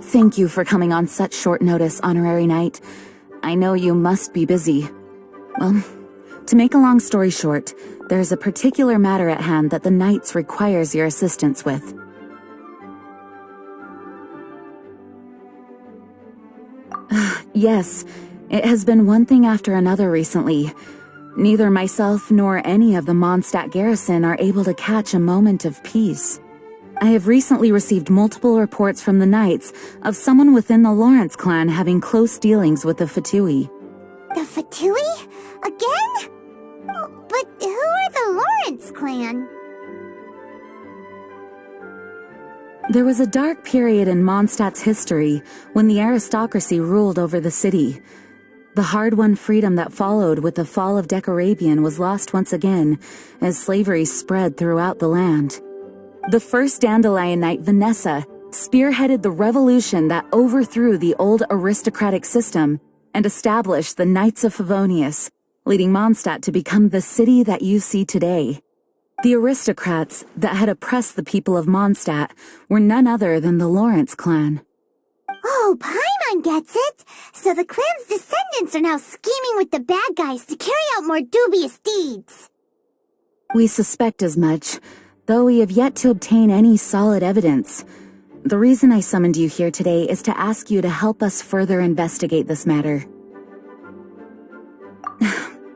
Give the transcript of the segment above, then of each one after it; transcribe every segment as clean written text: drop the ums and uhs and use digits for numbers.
Thank you for coming on such short notice, Honorary Knight. I know you must be busy. Well, to make a long story short, there's a particular matter at hand that the Knights requires your assistance with. Yes, it has been one thing after another recently. Neither myself nor any of the Mondstadt garrison are able to catch a moment of peace. I have recently received multiple reports from the Knights of someone within the Lawrence clan having close dealings with the Fatui. The Fatui? Again? But who are the Lawrence clan? There was a dark period in Mondstadt's history when the aristocracy ruled over the city. The hard-won freedom that followed with the fall of Decorabian was lost once again as slavery spread throughout the land. The first Dandelion Knight, Vanessa, spearheaded the revolution that overthrew the old aristocratic system and established the Knights of Favonius, leading Mondstadt to become the city that you see today. The aristocrats that had oppressed the people of Mondstadt were none other than the Lawrence clan. Oh, Paimon gets it! So the clan's descendants are now scheming with the bad guys to carry out more dubious deeds. We suspect as much, though we have yet to obtain any solid evidence. The reason I summoned you here today is to ask you to help us further investigate this matter.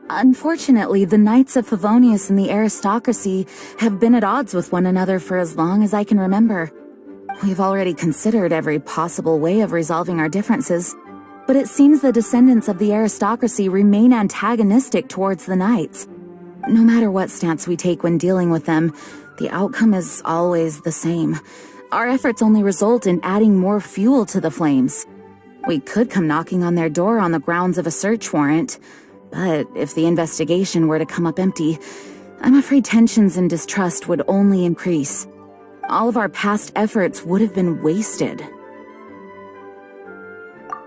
Unfortunately, the Knights of Favonius and the aristocracy have been at odds with one another for as long as I can remember. We've already considered every possible way of resolving our differences, but it seems the descendants of the aristocracy remain antagonistic towards the Knights. No matter what stance we take when dealing with them, the outcome is always the same. Our efforts only result in adding more fuel to the flames. We could come knocking on their door on the grounds of a search warrant, but if the investigation were to come up empty, I'm afraid tensions and distrust would only increase. All of our past efforts would have been wasted.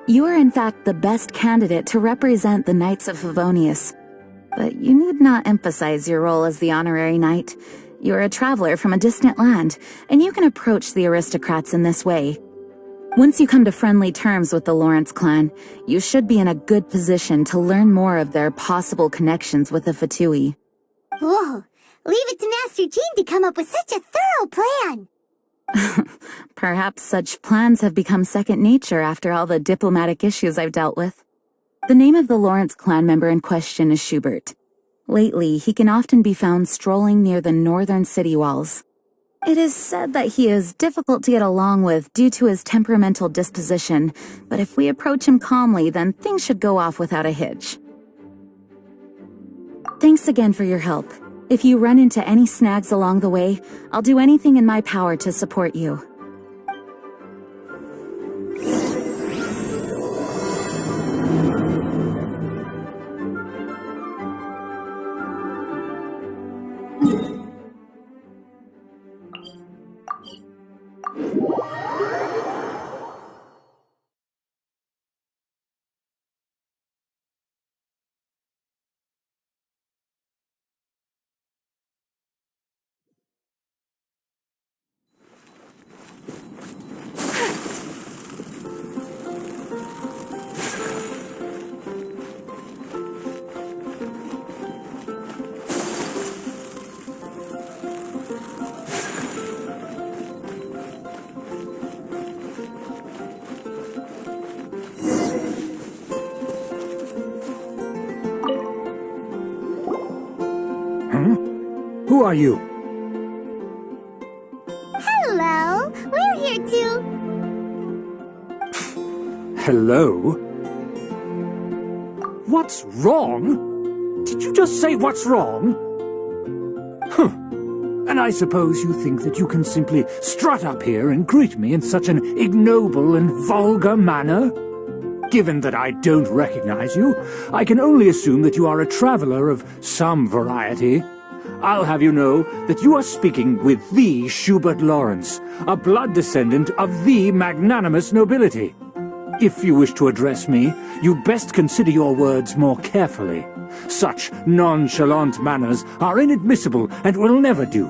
You are in fact the best candidate to represent the Knights of Favonius, but you need not emphasize your role as the Honorary Knight. You are a traveler from a distant land, and you can approach the aristocrats in this way. Once you come to friendly terms with the Lawrence clan, you should be in a good position to learn more of their possible connections with the Fatui. Whoa! Leave it to Master Jean to come up with such a thorough plan! Perhaps such plans have become second nature after all the diplomatic issues I've dealt with. The name of the Lawrence clan member in question is Schubert. Lately, he can often be found strolling near the northern city walls. It is said that he is difficult to get along with due to his temperamental disposition, but if we approach him calmly, then things should go off without a hitch. Thanks again for your help. If you run into any snags along the way, I'll do anything in my power to support you. Who are you? Hello! We're here too! Hello? What's wrong? Did you just say what's wrong? And I suppose you think that you can simply strut up here and greet me in such an ignoble and vulgar manner? Given that I don't recognize you, I can only assume that you are a traveler of some variety. I'll have you know that you are speaking with the Schubert Lawrence, a blood descendant of the magnanimous nobility. If you wish to address me, you'd best consider your words more carefully. Such nonchalant manners are inadmissible and will never do.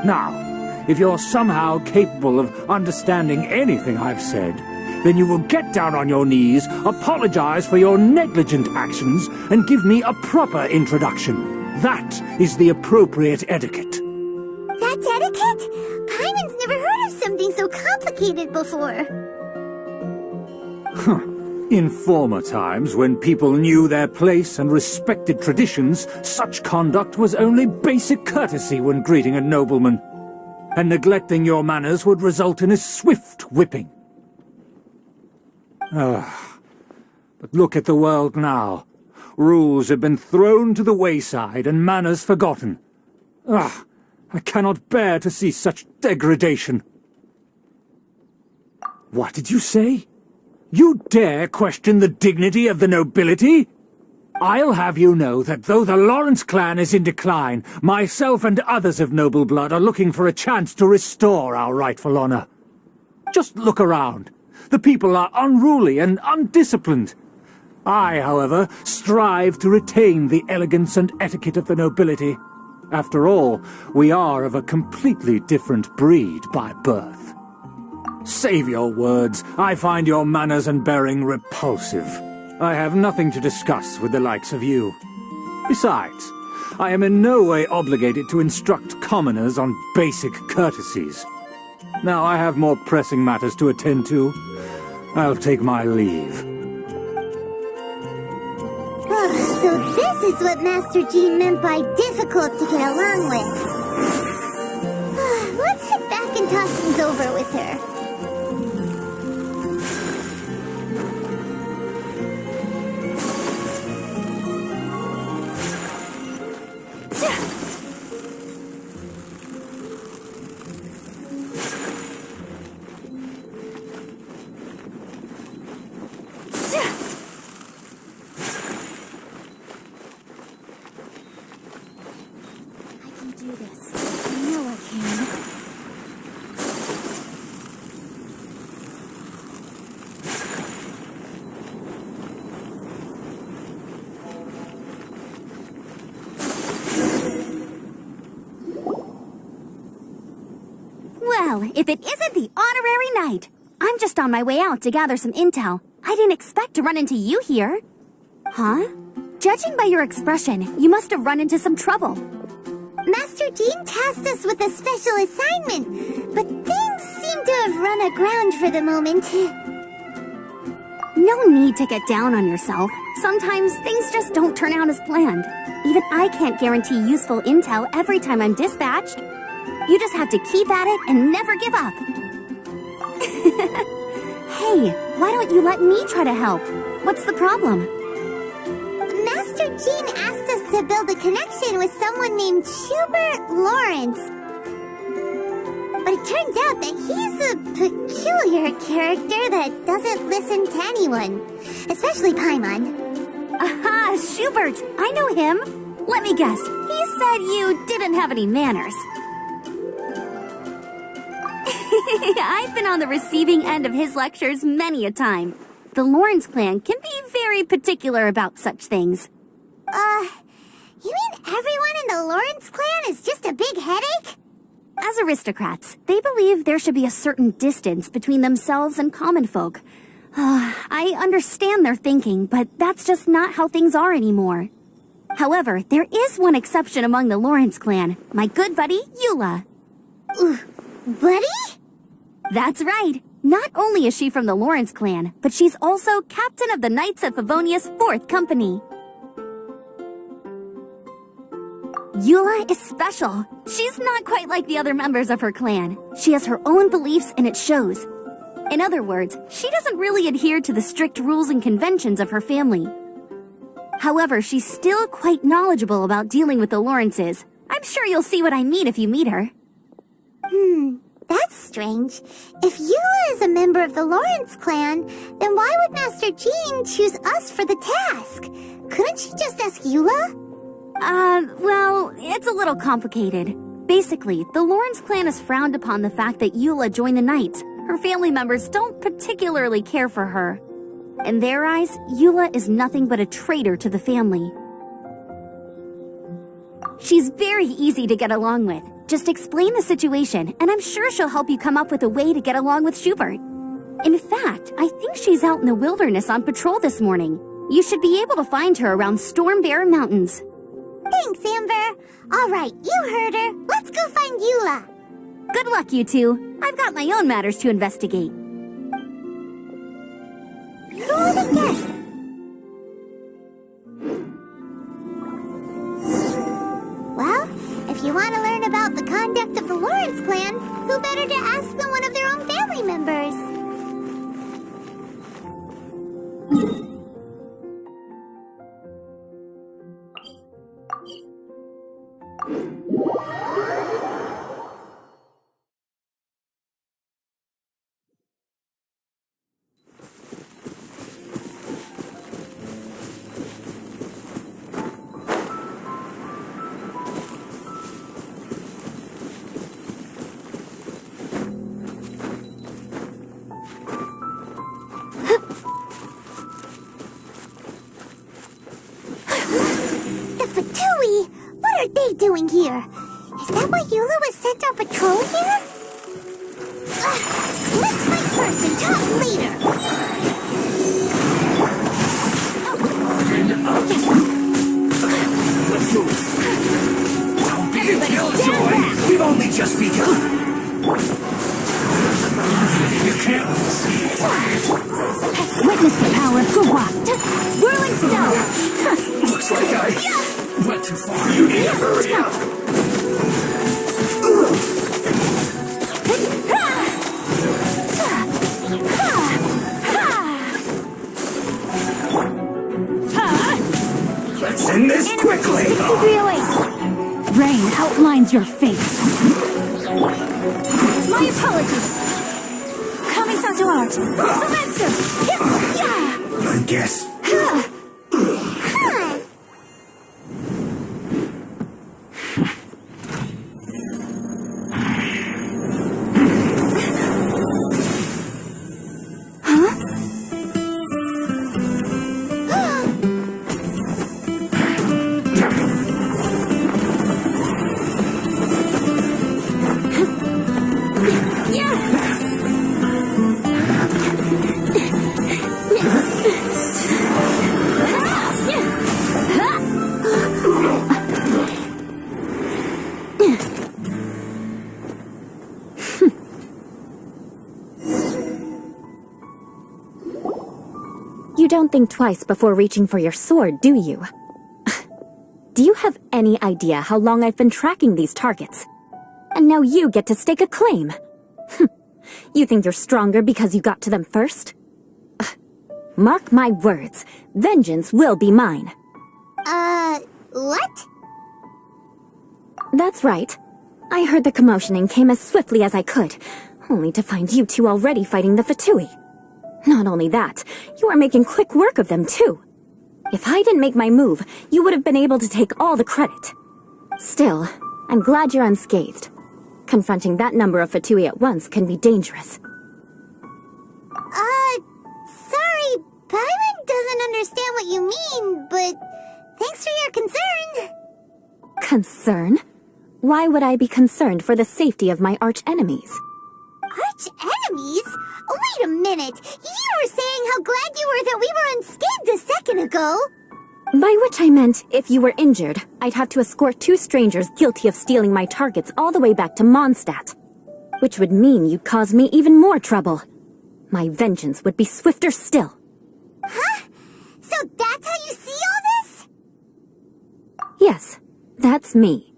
Now, if you're somehow capable of understanding anything I've said, then you will get down on your knees, apologize for your negligent actions, and give me a proper introduction. That is the appropriate etiquette. That's etiquette? Paimon's never heard of something so complicated before. In former times, when people knew their place and respected traditions, such conduct was only basic courtesy when greeting a nobleman. And neglecting your manners would result in a swift whipping. But look at the world now. Rules have been thrown to the wayside and manners forgotten. I cannot bear to see such degradation. What did you say? You dare question the dignity of the nobility? I'll have you know that though the Lawrence clan is in decline, myself and others of noble blood are looking for a chance to restore our rightful honor. Just look around. The people are unruly and undisciplined. I, however, strive to retain the elegance and etiquette of the nobility. After all, we are of a completely different breed by birth. Save your words. I find your manners and bearing repulsive. I have nothing to discuss with the likes of you. Besides, I am in no way obligated to instruct commoners on basic courtesies. Now I have more pressing matters to attend to. I'll take my leave. So this is what Master Jean meant by difficult to get along with. Let's head back and talk things over with her. Well, if it isn't the honorary knight! I'm just on my way out to gather some intel. I didn't expect to run into you here. Huh? Judging by your expression, you must have run into some trouble. Master Jean tasked us with a special assignment, but things seem to have run aground for the moment. No need to get down on yourself. Sometimes things just don't turn out as planned. Even I can't guarantee useful intel every time I'm dispatched. You just have to keep at it and never give up. Hey, why don't you let me try to help? What's the problem? Master Jean asked us to build a connection with someone named Schubert Lawrence. But it turns out that he's a peculiar character that doesn't listen to anyone, especially Paimon. Aha, Schubert! I know him. Let me guess, he said you didn't have any manners. I've been on the receiving end of his lectures many a time. The Lawrence clan can be very particular about such things. You mean everyone in the Lawrence clan is just a big headache? As aristocrats, they believe there should be a certain distance between themselves and common folk. I understand their thinking, but that's just not how things are anymore. However, there is one exception among the Lawrence clan, my good buddy, Eula. Buddy? That's right. Not only is she from the Lawrence clan, but she's also captain of the Knights of Favonia's 4th company. Eula is special. She's not quite like the other members of her clan. She has her own beliefs and it shows. In other words, she doesn't really adhere to the strict rules and conventions of her family. However, she's still quite knowledgeable about dealing with the Lawrences. I'm sure you'll see what I mean if you meet her. That's strange. If Eula is a member of the Lawrence clan, then why would Master Jean choose us for the task? Couldn't she just ask Eula? Well, it's a little complicated. Basically, the Lawrence clan has frowned upon the fact that Eula joined the Knights. Her family members don't particularly care for her. In their eyes, Eula is nothing but a traitor to the family. She's very easy to get along with. Just explain the situation, and I'm sure she'll help you come up with a way to get along with Schubert. In fact, I think she's out in the wilderness on patrol this morning. You should be able to find her around Storm Bear Mountains. Thanks, Amber. All right, you heard her. Let's go find Eula. Good luck, you two. I've got my own matters to investigate. Who would have guessed? Well, if you want to learn about the conduct of the Lawrence clan, who better to ask than one of their own family members? What are they doing here? Is that why Eula was sent on patrol here? Let's fight first and talk later. Don't be a killjoy! We've only just begun! You can't see it. Witness the power of Gua. Whirling snow. Looks like I went too far. You need to hurry up! Let's end this quickly! 6308. Rain outlines your fate. My apologies. Kamisato art. Sumetsu. Yeah. I guess. You don't think twice before reaching for your sword, do you? Do you have any idea how long I've been tracking these targets? And now you get to stake a claim. You think you're stronger because you got to them first? Mark my words, vengeance will be mine. What? That's right. I heard the commotion and came as swiftly as I could, only to find you two already fighting the Fatui. Not only that, you are making quick work of them too. If I didn't make my move, you would have been able to take all the credit. Still, I'm glad you're unscathed. Confronting that number of Fatui at once can be dangerous. Sorry, Paimon doesn't understand what you mean, but thanks for your concern. Concern? Why would I be concerned for the safety of my arch-enemies? Arch-enemies? Wait a minute! You were saying how glad you were that we were unscathed a second ago! By which I meant, if you were injured, I'd have to escort two strangers guilty of stealing my targets all the way back to Mondstadt. Which would mean you'd cause me even more trouble. My vengeance would be swifter still. Huh? So that's how you see all this? Yes, that's me.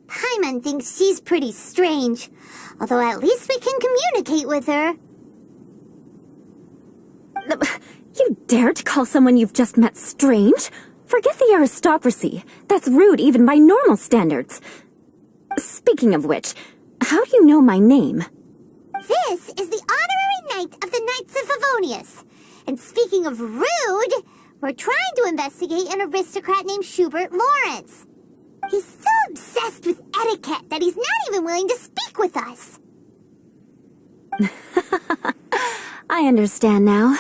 Paimon thinks she's pretty strange. Although at least we can communicate with her. You dare to call someone you've just met strange? Forget the aristocracy. That's rude even by normal standards. Speaking of which, how do you know my name? This is the honorary knight of the Knights of Favonius. And speaking of rude, we're trying to investigate an aristocrat named Schubert Lawrence. He's so obsessed with etiquette that he's not even willing to speak with us. I understand now.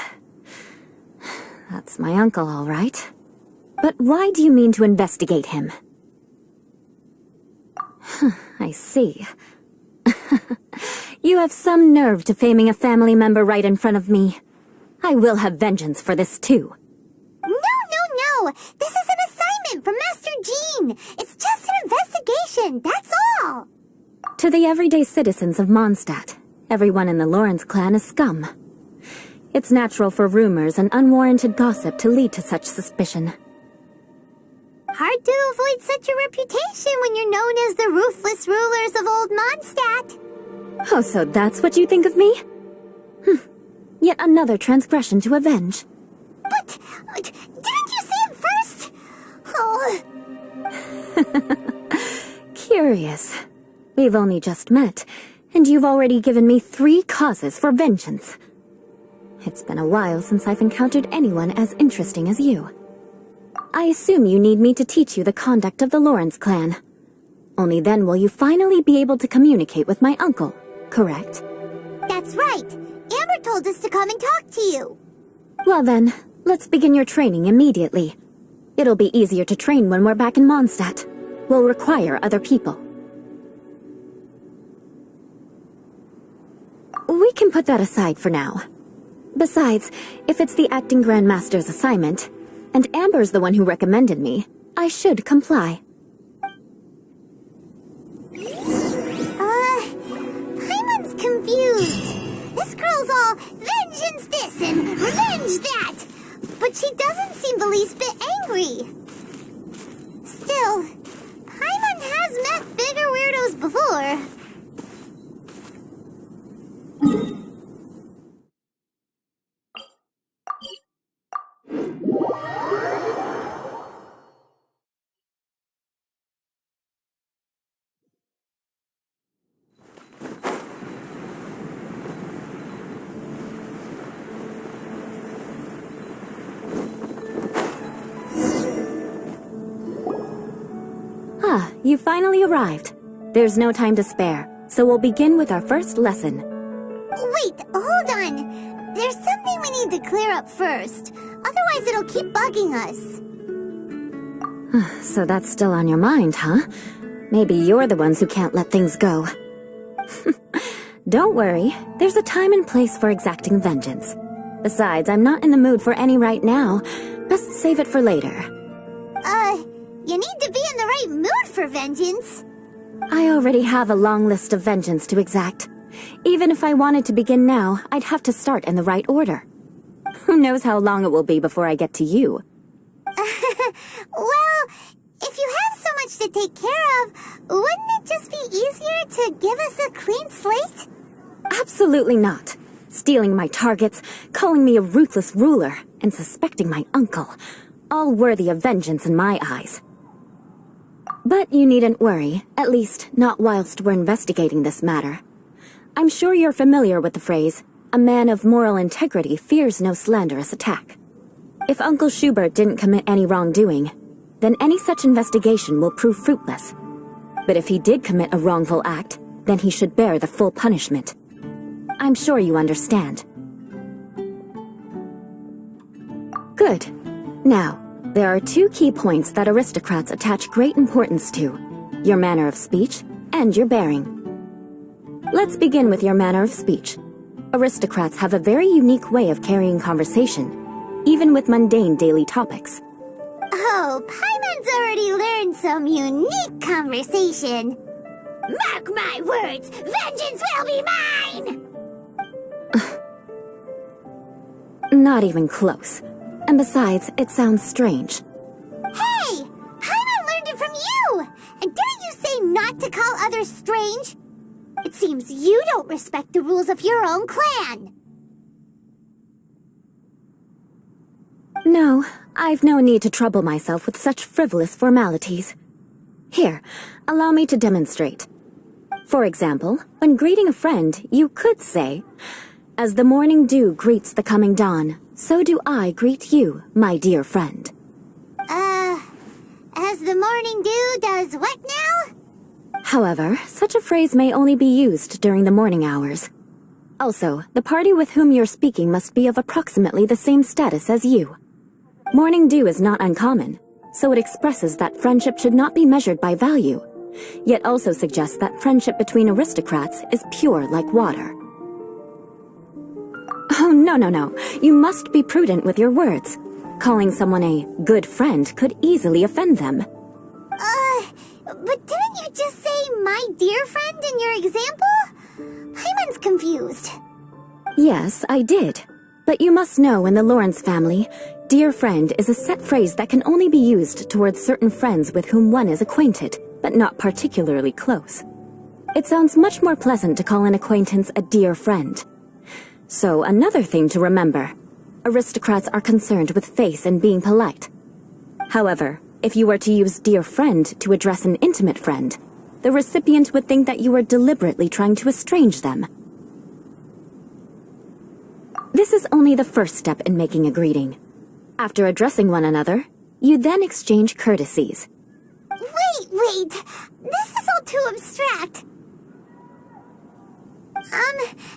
That's my uncle, all right. But why do you mean to investigate him? I see. You have some nerve to faming a family member right in front of me. I will have vengeance for this too. No! This is an assignment from Master Jean! It's just an investigation, that's all! To the everyday citizens of Mondstadt, everyone in the Lawrence clan is scum. It's natural for rumors and unwarranted gossip to lead to such suspicion. Hard to avoid such a reputation when you're known as the ruthless rulers of Old Mondstadt. Oh, so that's what you think of me? Yet another transgression to avenge. But, didn't you say it first? Oh. Curious. We've only just met, and you've already given me 3 causes for vengeance. It's been a while since I've encountered anyone as interesting as you. I assume you need me to teach you the conduct of the Lawrence clan. Only then will you finally be able to communicate with my uncle, correct? That's right. Amber told us to come and talk to you. Well then, let's begin your training immediately. It'll be easier to train when we're back in Mondstadt. We'll require other people. We can put that aside for now. Besides, if it's the acting Grandmaster's assignment, and Amber's the one who recommended me, I should comply. Paimon's confused. This girl's all vengeance this and revenge that. But she doesn't seem the least bit angry. Still, Paimon has met bigger weirdos before. You finally arrived. There's no time to spare, so we'll begin with our first lesson. Wait, hold on. There's something we need to clear up first. Otherwise it'll keep bugging us. So that's still on your mind, huh? Maybe you're the ones who can't let things go. Don't worry, there's a time and place for exacting vengeance. Besides, I'm not in the mood for any right now. Best save it for later. You need to be in the right mood for vengeance. I already have a long list of vengeance to exact. Even if I wanted to begin now, I'd have to start in the right order. Who knows how long it will be before I get to you? Well, if you have so much to take care of, wouldn't it just be easier to give us a clean slate? Absolutely not. Stealing my targets, calling me a ruthless ruler, and suspecting my uncle. All worthy of vengeance in my eyes. But you needn't worry, at least not whilst we're investigating this matter. I'm sure you're familiar with the phrase, a man of moral integrity fears no slanderous attack. If Uncle Schubert didn't commit any wrongdoing, then any such investigation will prove fruitless. But if he did commit a wrongful act, then he should bear the full punishment. I'm sure you understand. Good. Now, there are 2 key points that aristocrats attach great importance to: your manner of speech and your bearing. Let's begin with your manner of speech. Aristocrats have a very unique way of carrying conversation, even with mundane daily topics. Oh, Paimon's already learned some unique conversation. Mark my words, vengeance will be mine! Not even close. And besides, it sounds strange. Hey! Paimon learned it from you! And didn't you say not to call others strange? It seems you don't respect the rules of your own clan. No, I've no need to trouble myself with such frivolous formalities. Here, allow me to demonstrate. For example, when greeting a friend, you could say, "As the morning dew greets the coming dawn, so do I greet you, my dear friend." As the morning dew does what now? However, such a phrase may only be used during the morning hours. Also, the party with whom you're speaking must be of approximately the same status as you. Morning dew is not uncommon, so it expresses that friendship should not be measured by value, yet also suggests that friendship between aristocrats is pure like water. Oh, no. You must be prudent with your words. Calling someone a good friend could easily offend them. But didn't you just say my dear friend in your example? Paimon's confused. Yes, I did. But you must know in the Lawrence family, dear friend is a set phrase that can only be used towards certain friends with whom one is acquainted, but not particularly close. It sounds much more pleasant to call an acquaintance a dear friend. So another thing to remember, aristocrats are concerned with face and being polite. However, if you were to use dear friend to address an intimate friend, the recipient would think that you were deliberately trying to estrange them. This is only the first step in making a greeting. After addressing one another, you then exchange courtesies. Wait! This is all too abstract.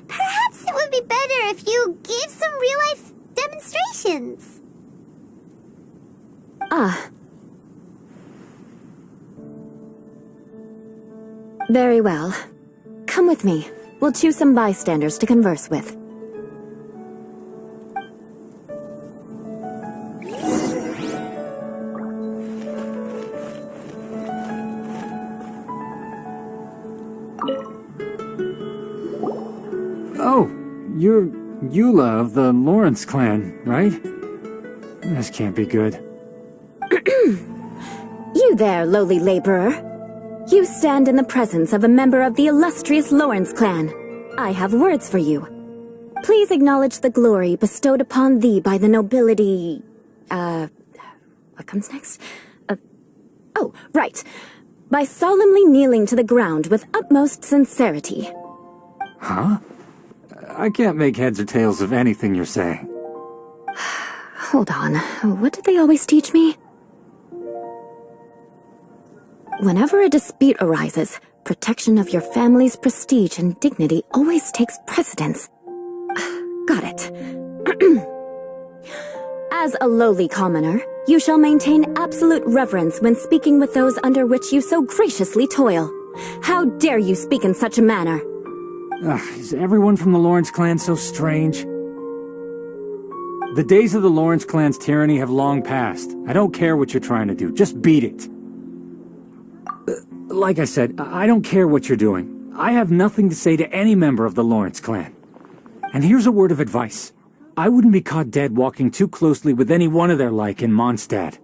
Perhaps it would be better if you gave some real-life demonstrations. Very well. Come with me. We'll choose some bystanders to converse with. Oh, you're Eula of the Lawrence clan, right? This can't be good. You there, lowly laborer. You stand in the presence of a member of the illustrious Lawrence clan. I have words for you. Please acknowledge the glory bestowed upon thee by the nobility... What comes next? Oh, right. By solemnly kneeling to the ground with utmost sincerity. Huh? I can't make heads or tails of anything you're saying. Hold on. What did they always teach me? Whenever a dispute arises, protection of your family's prestige and dignity always takes precedence. Got it. As a lowly commoner, you shall maintain absolute reverence when speaking with those under which you so graciously toil. How dare you speak in such a manner? Is everyone from the Lawrence clan so strange? The days of the Lawrence clan's tyranny have long passed. I don't care what you're trying to do. Just beat it. Like I said, I don't care what you're doing. I have nothing to say to any member of the Lawrence clan. And here's a word of advice. I wouldn't be caught dead walking too closely with any one of their like in Mondstadt.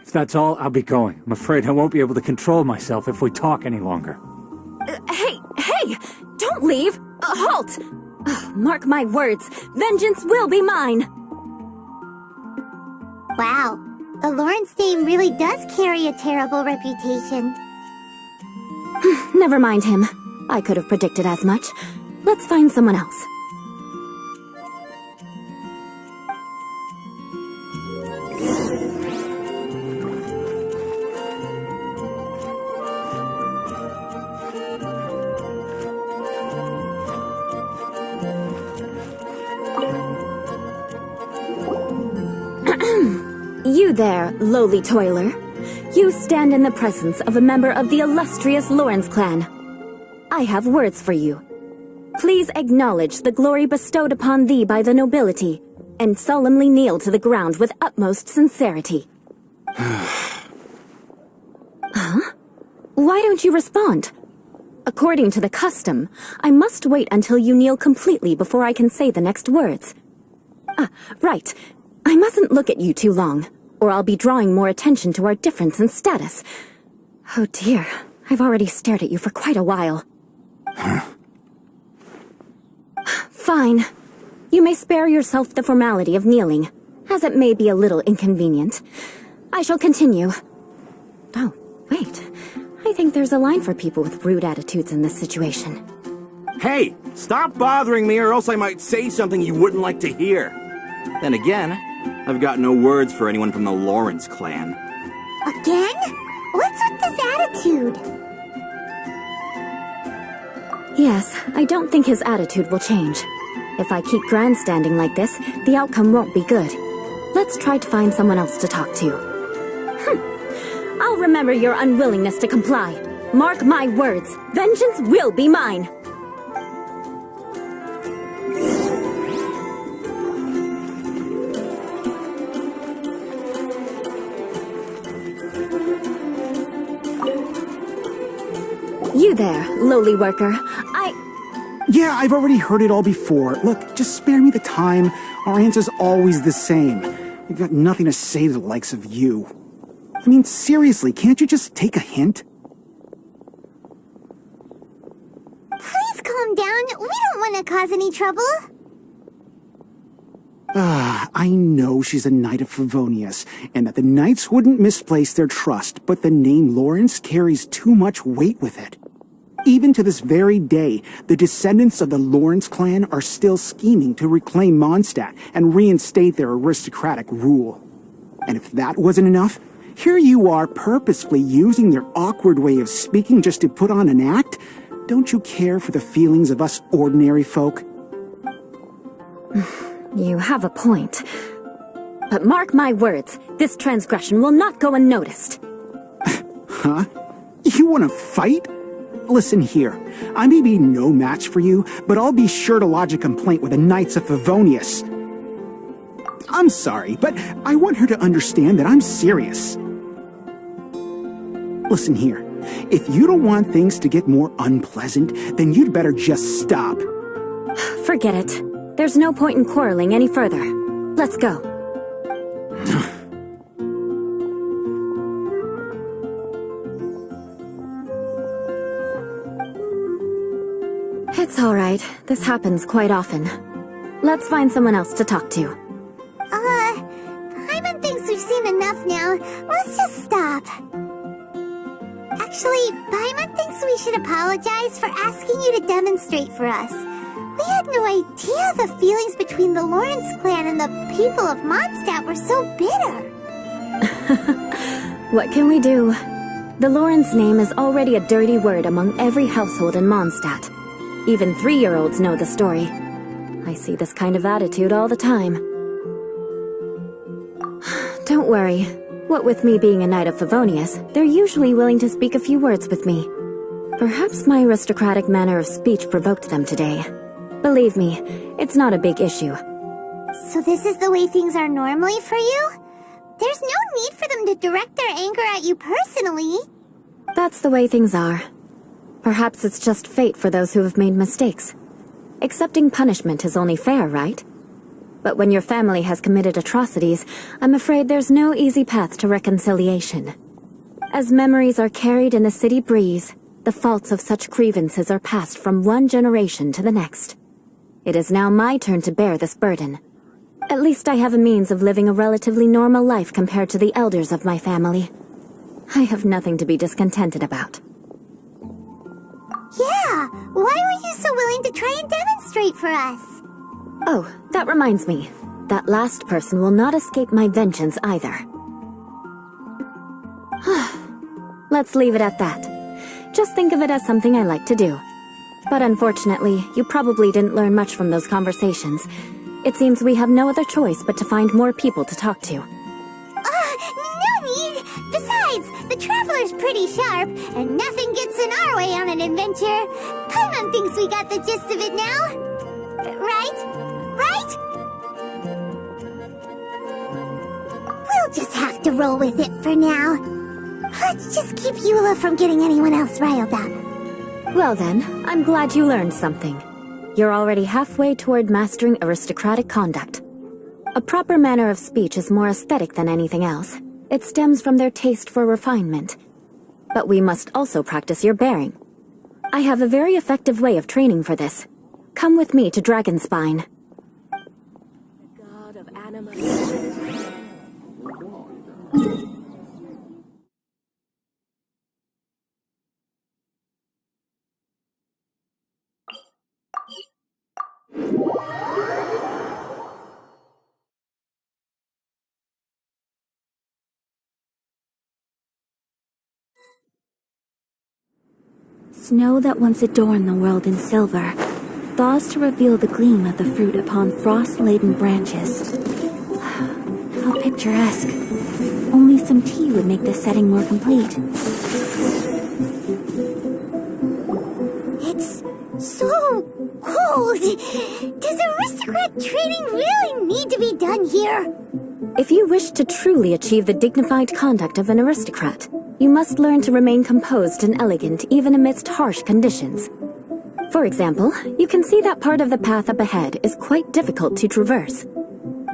If that's all, I'll be going. I'm afraid I won't be able to control myself if we talk any longer. Hey! Don't leave! Halt! Mark my words, vengeance will be mine! Wow, the Lawrence name really does carry a terrible reputation. Never mind him. I could have predicted as much. Let's find someone else. You there, lowly toiler. You stand in the presence of a member of the illustrious Lawrence clan. I have words for you. Please acknowledge the glory bestowed upon thee by the nobility, and solemnly kneel to the ground with utmost sincerity. Huh? Why don't you respond? According to the custom, I must wait until you kneel completely before I can say the next words. Right. I mustn't look at you too long, or I'll be drawing more attention to our difference in status. Oh dear, I've already stared at you for quite a while. Fine. You may spare yourself the formality of kneeling, as it may be a little inconvenient. I shall continue. Oh, wait. I think there's a line for people with rude attitudes in this situation. Hey, stop bothering me or else I might say something you wouldn't like to hear. Then again, I've got no words for anyone from the Lawrence clan. Again? What's with this attitude? Yes, I don't think his attitude will change. If I keep grandstanding like this, the outcome won't be good. Let's try to find someone else to talk to. I'll remember your unwillingness to comply. Mark my words, vengeance will be mine! You there, lowly worker. Yeah, I've already heard it all before. Look, just spare me the time. Our answer's always the same. We've got nothing to say to the likes of you. I mean, seriously, can't you just take a hint? Please calm down. We don't want to cause any trouble. I know she's a Knight of Favonius, and that the Knights wouldn't misplace their trust, but the name Lawrence carries too much weight with it. Even to this very day, the descendants of the Lawrence clan are still scheming to reclaim Mondstadt and reinstate their aristocratic rule. And if that wasn't enough, here you are purposefully using their awkward way of speaking just to put on an act? Don't you care for the feelings of us ordinary folk? You have a point. But mark my words, this transgression will not go unnoticed. Huh? You want to fight? Listen here, I may be no match for you, but I'll be sure to lodge a complaint with the Knights of Favonius. I'm sorry, but I want her to understand that I'm serious. Listen here, if you don't want things to get more unpleasant, then you'd better just stop. Forget it. There's no point in quarreling any further. Let's go. It's all right. This happens quite often. Let's find someone else to talk to. Paimon thinks we've seen enough now. Let's just stop. Actually, Paimon thinks we should apologize for asking you to demonstrate for us. We had no idea the feelings between the Lawrence clan and the people of Mondstadt were so bitter. What can we do? The Lawrence name is already a dirty word among every household in Mondstadt. Even 3-year-olds know the story. I see this kind of attitude all the time. Don't worry. What with me being a Knight of Favonius, they're usually willing to speak a few words with me. Perhaps my aristocratic manner of speech provoked them today. Believe me, it's not a big issue. So this is the way things are normally for you? There's no need for them to direct their anger at you personally. That's the way things are. Perhaps it's just fate for those who have made mistakes. Accepting punishment is only fair, right? But when your family has committed atrocities, I'm afraid there's no easy path to reconciliation. As memories are carried in the city breeze, the faults of such grievances are passed from one generation to the next. It is now my turn to bear this burden. At least I have a means of living a relatively normal life compared to the elders of my family. I have nothing to be discontented about. Yeah, why were you so willing to try and demonstrate for us? Oh, that reminds me. That last person will not escape my vengeance either. Let's leave it at that. Just think of it as something I like to do. But unfortunately, you probably didn't learn much from those conversations. It seems we have no other choice but to find more people to talk to. No need! Besides, the Traveler's pretty sharp, and nothing gets in our way on an adventure. Paimon thinks we got the gist of it now. Right? Right? We'll just have to roll with it for now. Let's just keep Eula from getting anyone else riled up. Well then, I'm glad you learned something. You're already halfway toward mastering aristocratic conduct. A proper manner of speech is more aesthetic than anything else. It stems from their taste for refinement. But we must also practice your bearing. I have a very effective way of training for this. Come with me to Dragonspine. God of Snow that once adorned the world in silver, thaws to reveal the gleam of the fruit upon frost-laden branches. How picturesque. Only some tea would make this setting more complete. so cold. Does aristocrat training really need to be done here? If you wish to truly achieve the dignified conduct of an aristocrat, you must learn to remain composed and elegant even amidst harsh conditions. For example, you can see that part of the path up ahead is quite difficult to traverse.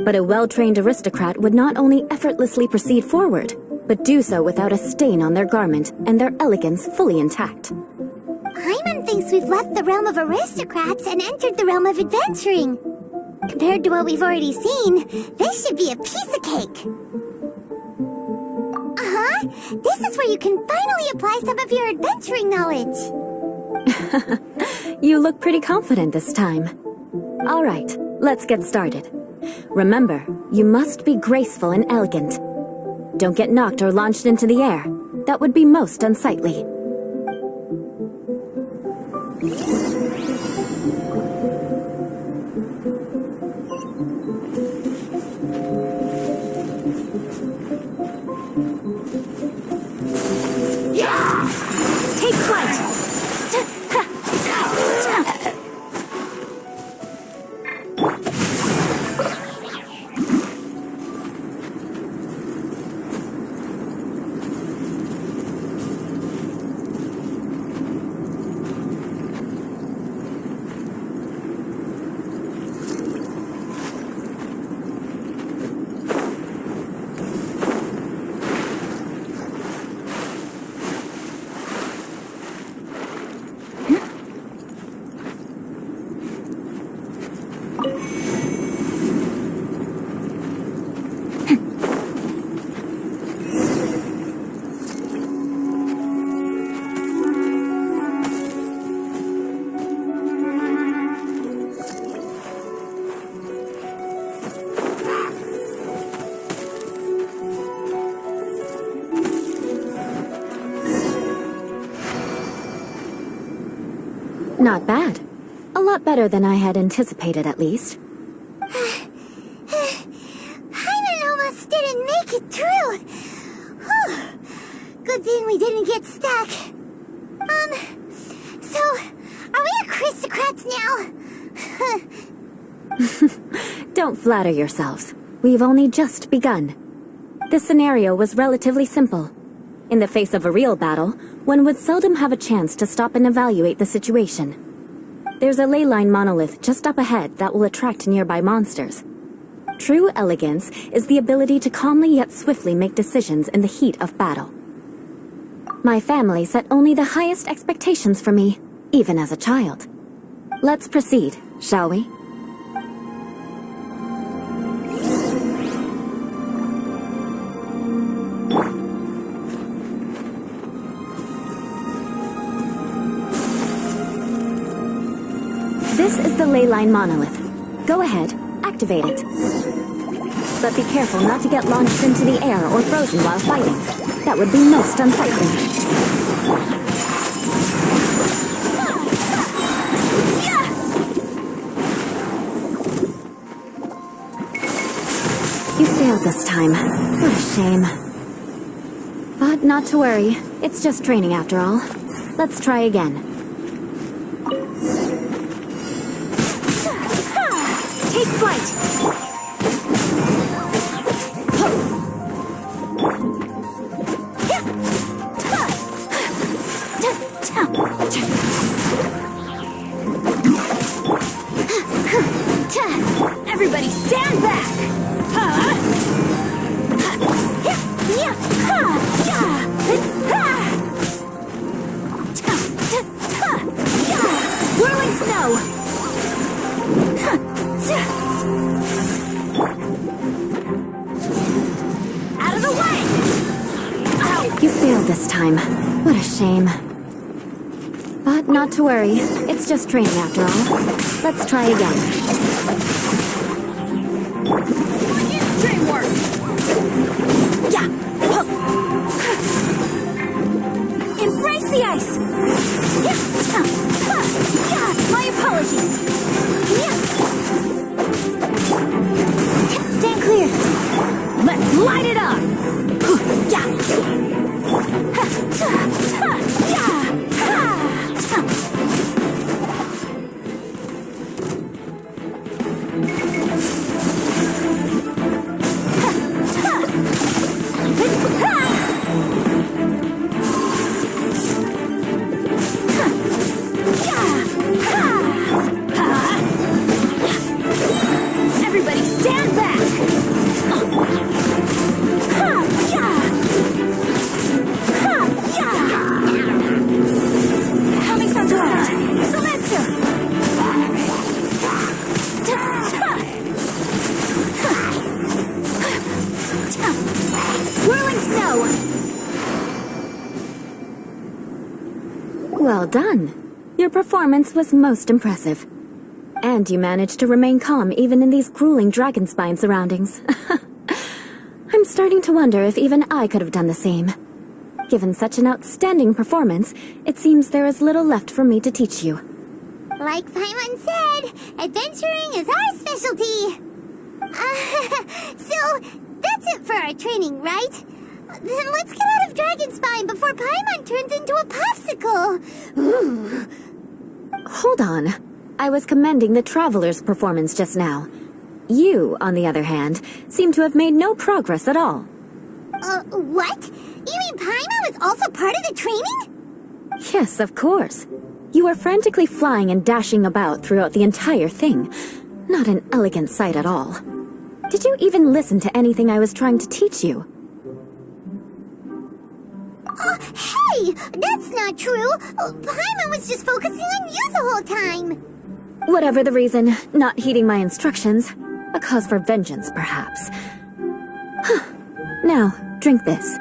But a well-trained aristocrat would not only effortlessly proceed forward, but do so without a stain on their garment and their elegance fully intact. Paimon thinks we've left the realm of aristocrats and entered the realm of adventuring. Compared to what we've already seen, this should be a piece of cake. This is where you can finally apply some of your adventuring knowledge. You look pretty confident this time. All right, let's get started. Remember, you must be graceful and elegant. Don't get knocked or launched into the air. That would be most unsightly. Take flight! Not bad. A lot better than I had anticipated, at least. Paimon almost didn't make it through. Whew. Good thing we didn't get stuck. So, are we aristocrats now? Don't flatter yourselves. We've only just begun. This scenario was relatively simple. In the face of a real battle, one would seldom have a chance to stop and evaluate the situation. There's a ley line monolith just up ahead that will attract nearby monsters. True elegance is the ability to calmly yet swiftly make decisions in the heat of battle. My family set only the highest expectations for me, even as a child. Let's proceed, shall we? This is the ley line monolith. Go ahead, activate it. But be careful not to get launched into the air or frozen while fighting. That would be most unsightly. You failed this time. What a shame. But not to worry. It's just training after all. Let's try again. Take flight! Everybody stand back! Whirling snow! Out of the way! Ow. You failed this time. What a shame. But not to worry. It's just training after all. Let's try again. Dreamwork! Yeah! Embrace the ice! My apologies! Stand clear! Let's light it up! done. Your performance was most impressive. And you managed to remain calm even in these grueling dragonspine surroundings. I'm starting to wonder if even I could have done the same. Given such an outstanding performance, it seems there is little left for me to teach you. Like Paimon said, adventuring is our specialty. So, that's it for our training, right? Then let's get out of Dragonspine before Paimon turns into a popsicle. Ooh. Hold on. I was commending the Traveler's performance just now. You, on the other hand, seem to have made no progress at all. What? You mean Paimon was also part of the training? Yes, of course. You were frantically flying and dashing about throughout the entire thing. Not an elegant sight at all. Did you even listen to anything I was trying to teach you? Hey! That's not true! Paimon was just focusing on you the whole time! Whatever the reason, not heeding my instructions. A cause for vengeance, perhaps. Now, drink this.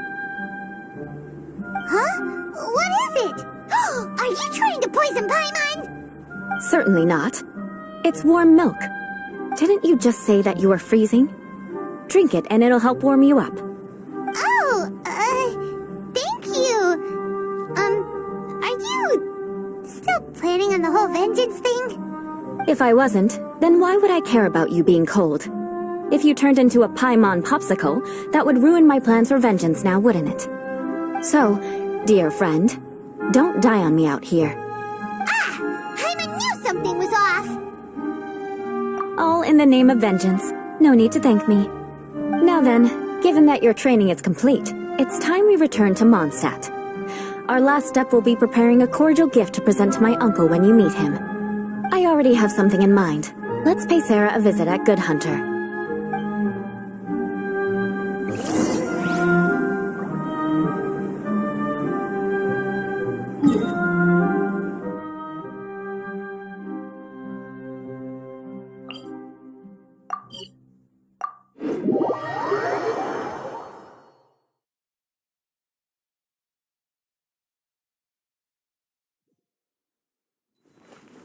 Huh? What is it? Are you trying to poison Paimon? Certainly not. It's warm milk. Didn't you just say that you were freezing? Drink it and it'll help warm you up. Oh, thank you. Are you still planning on the whole vengeance thing? If I wasn't, then why would I care about you being cold? If you turned into a Paimon popsicle, that would ruin my plans for vengeance now, wouldn't it? So, dear friend, don't die on me out here. Ah! Paimon knew something was off! All in the name of vengeance. No need to thank me. Now then, given that your training is complete, it's time we return to Mondstadt. Our last step will be preparing a cordial gift to present to my uncle when you meet him. I already have something in mind. Let's pay Sarah a visit at Good Hunter.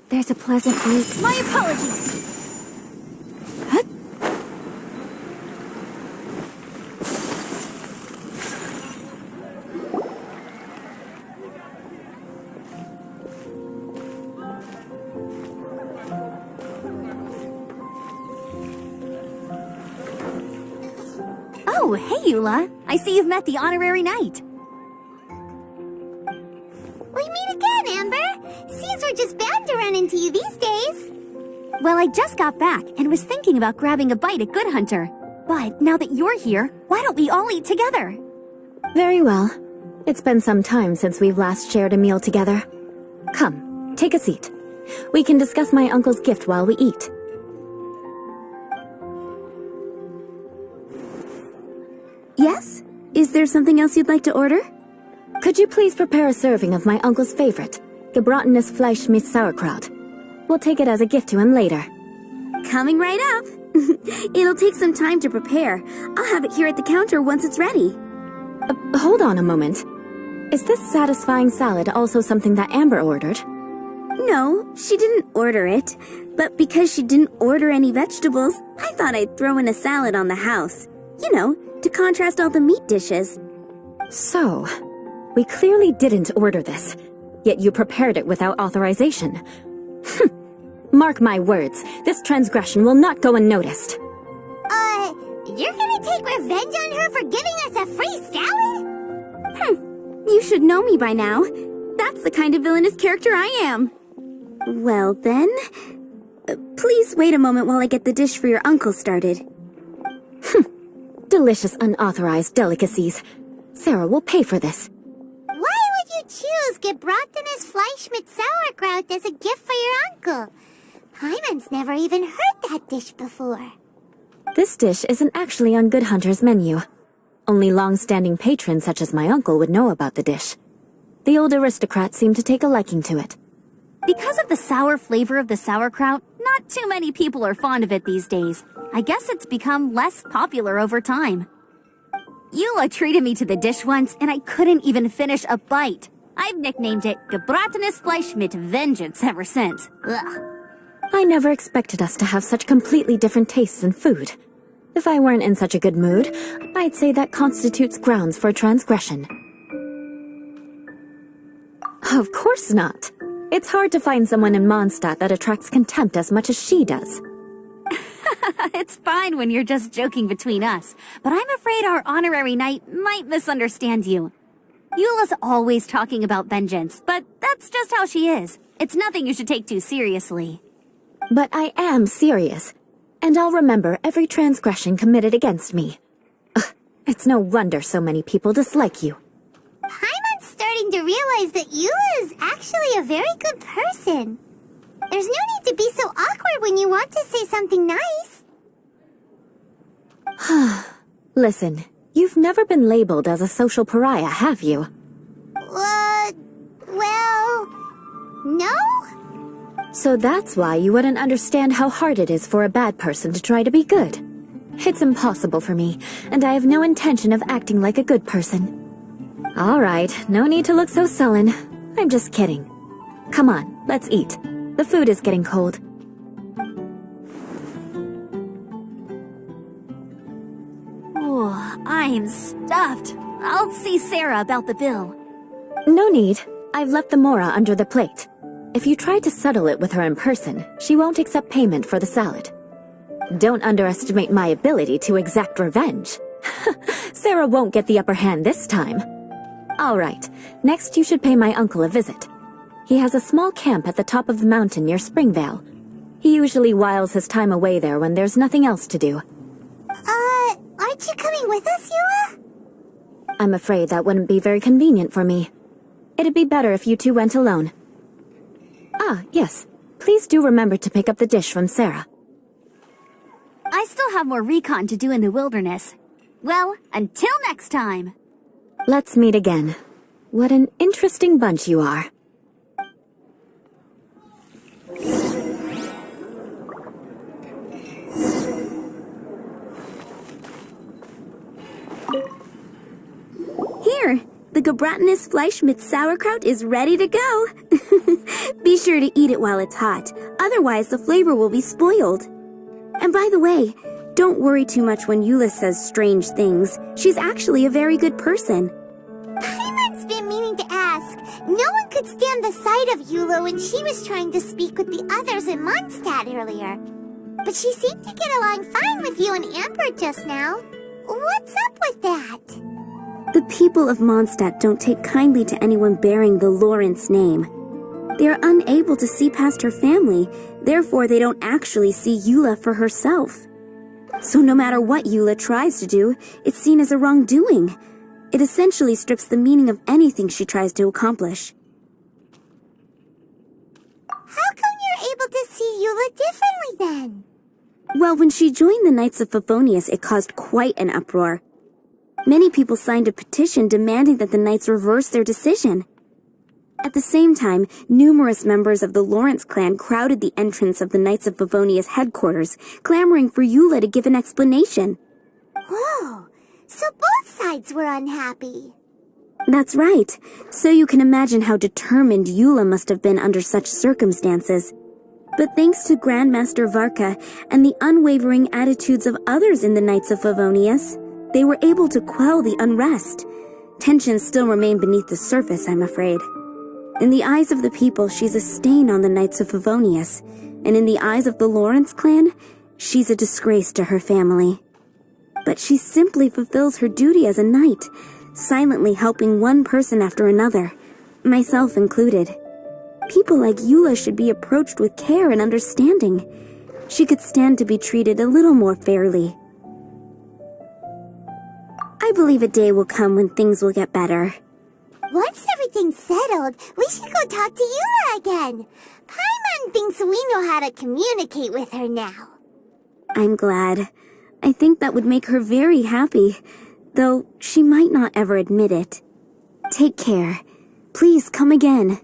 There's a pleasant breeze. My apologies! Huh? Oh, hey, Eula. I see you've met the honorary knight. We meet again, Amber! Seems we're just bound to run into you these days. Well, I just got back and was thinking about grabbing a bite at Good Hunter. But now that you're here, why don't we all eat together? Very well. It's been some time since we've last shared a meal together. Come, take a seat. We can discuss my uncle's gift while we eat. Yes? Is there something else you'd like to order? Could you please prepare a serving of my uncle's favorite, gebratenes Fleisch mit Sauerkraut? We'll take it as a gift to him later. Coming right up. It'll take some time to prepare. I'll have it here at the counter once it's ready. Hold on a moment. Is this satisfying salad also something that Amber ordered? No, she didn't order it. But because she didn't order any vegetables, I thought I'd throw in a salad on the house. You know, to contrast all the meat dishes. So, we clearly didn't order this, yet you prepared it without authorization. Mark my words, this transgression will not go unnoticed. You're gonna take revenge on her for giving us a free salad? You should know me by now. That's the kind of villainous character I am. Well then, please wait a moment while I get the dish for your uncle started. Delicious unauthorized delicacies. Sarah will pay for this. Why would you choose gebratenes Fleisch mit Sauerkraut as a gift for your uncle? Paimon's never even heard that dish before. This dish isn't actually on Good Hunter's menu. Only long-standing patrons such as my uncle would know about the dish. The old aristocrat seemed to take a liking to it. Because of the sour flavor of the sauerkraut, not too many people are fond of it these days. I guess it's become less popular over time. Eula treated me to the dish once, and I couldn't even finish a bite. I've nicknamed it Gebratenes Fleisch mit Vengeance ever since. Ugh. I never expected us to have such completely different tastes in food. If I weren't in such a good mood, I'd say that constitutes grounds for transgression. Of course not. It's hard to find someone in Mondstadt that attracts contempt as much as she does. It's fine when you're just joking between us, but I'm afraid our honorary knight might misunderstand you. Eula's always talking about vengeance, but that's just how she is. It's nothing you should take too seriously. But I am serious, and I'll remember every transgression committed against me. Ugh, it's no wonder so many people dislike you. Paimon's starting to realize that Eula is actually a very good person. There's no need to be so awkward when you want to say something nice. Listen, you've never been labeled as a social pariah, have you? Well, no? So that's why you wouldn't understand how hard it is for a bad person to try to be good. It's impossible for me, and I have no intention of acting like a good person. All right, no need to look so sullen. I'm just kidding. Come on, let's eat. The food is getting cold. Oh, I'm stuffed. I'll see Sarah about the bill. No need. I've left the mora under the plate. If you try to settle it with her in person, she won't accept payment for the salad. Don't underestimate my ability to exact revenge. Sarah won't get the upper hand this time. All right, next you should pay my uncle a visit. He has a small camp at the top of the mountain near Springvale. He usually whiles his time away there when there's nothing else to do. Aren't you coming with us, Eula? I'm afraid that wouldn't be very convenient for me. It'd be better if you two went alone. Ah, yes. Please do remember to pick up the dish from Sarah. I still have more recon to do in the wilderness. Well, until next time. Let's meet again. What an interesting bunch you are. Here, the Gebratenes Fleisch mit sauerkraut is ready to go. Be sure to eat it while it's hot, otherwise the flavor will be spoiled. And by the way, don't worry too much when Eula says strange things. She's actually a very good person. Paimon's been meaning to ask. No one could stand the sight of Eula when she was trying to speak with the others in Mondstadt earlier. But she seemed to get along fine with you and Amber just now. What's up with that? The people of Mondstadt don't take kindly to anyone bearing the Lawrence name. They are unable to see past her family, therefore they don't actually see Eula for herself. So no matter what Eula tries to do, it's seen as a wrongdoing. It essentially strips the meaning of anything she tries to accomplish. How come you're able to see Eula differently then? Well, when she joined the Knights of Favonius, it caused quite an uproar. Many people signed a petition demanding that the Knights reverse their decision. At the same time, numerous members of the Lawrence clan crowded the entrance of the Knights of Favonius headquarters, clamoring for Eula to give an explanation. Whoa, so both sides were unhappy. That's right. So you can imagine how determined Eula must have been under such circumstances. But thanks to Grandmaster Varka and the unwavering attitudes of others in the Knights of Favonius, they were able to quell the unrest. Tensions still remain beneath the surface, I'm afraid. In the eyes of the people, she's a stain on the Knights of Favonius, and in the eyes of the Lawrence clan, she's a disgrace to her family. But she simply fulfills her duty as a knight, silently helping one person after another, myself included. People like Eula should be approached with care and understanding. She could stand to be treated a little more fairly. I believe a day will come when things will get better. Once everything's settled, we should go talk to Eula again. Paimon thinks we know how to communicate with her now. I'm glad. I think that would make her very happy, though she might not ever admit it. Take care. Please come again.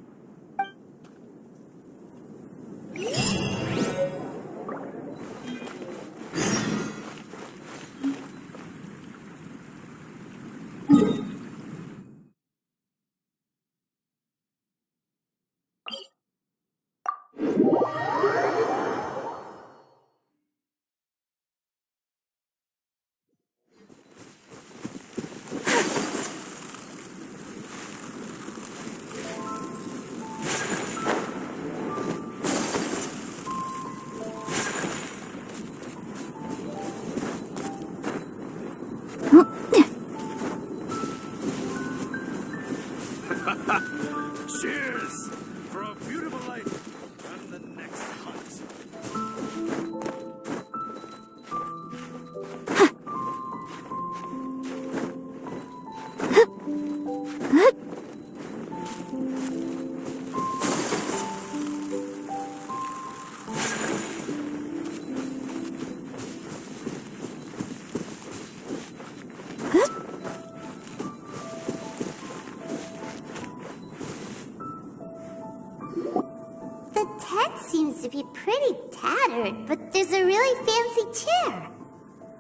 be pretty tattered, but there's a really fancy chair.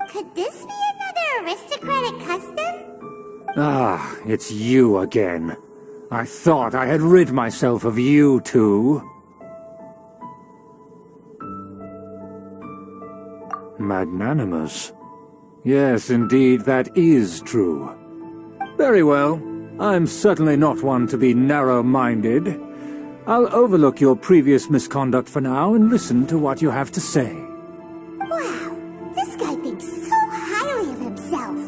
Could this be another aristocratic custom? Ah, it's you again. I thought I had rid myself of you two. Magnanimous. Yes, indeed, that is true. Very well. I'm certainly not one to be narrow-minded. I'll overlook your previous misconduct for now and listen to what you have to say. Wow, this guy thinks so highly of himself.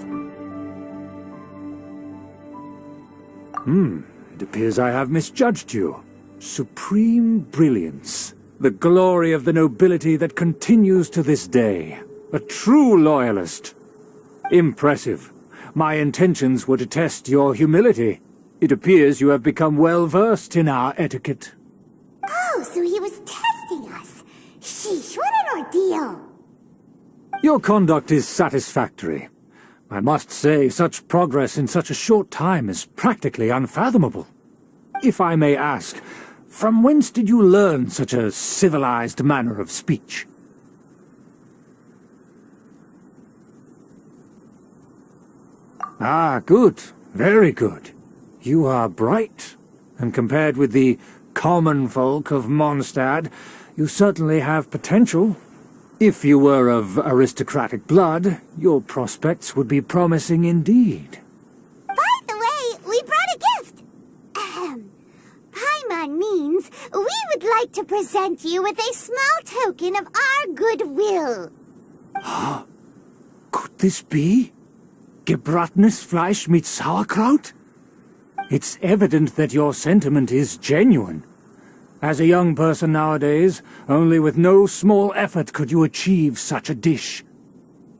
It appears I have misjudged you. Supreme brilliance. The glory of the nobility that continues to this day. A true loyalist. Impressive. My intentions were to test your humility. It appears you have become well-versed in our etiquette. Oh, so he was testing us. Sheesh, what an ordeal. Your conduct is satisfactory. I must say, such progress in such a short time is practically unfathomable. If I may ask, from whence did you learn such a civilized manner of speech? Ah, good. Very good. You are bright, and compared with the common folk of Mondstadt, you certainly have potential. If you were of aristocratic blood, your prospects would be promising indeed. By the way, we brought a gift. Paimon means we would like to present you with a small token of our goodwill. Could this be? Gebratenes Fleisch mit Sauerkraut? It's evident that your sentiment is genuine. As a young person nowadays, only with no small effort could you achieve such a dish.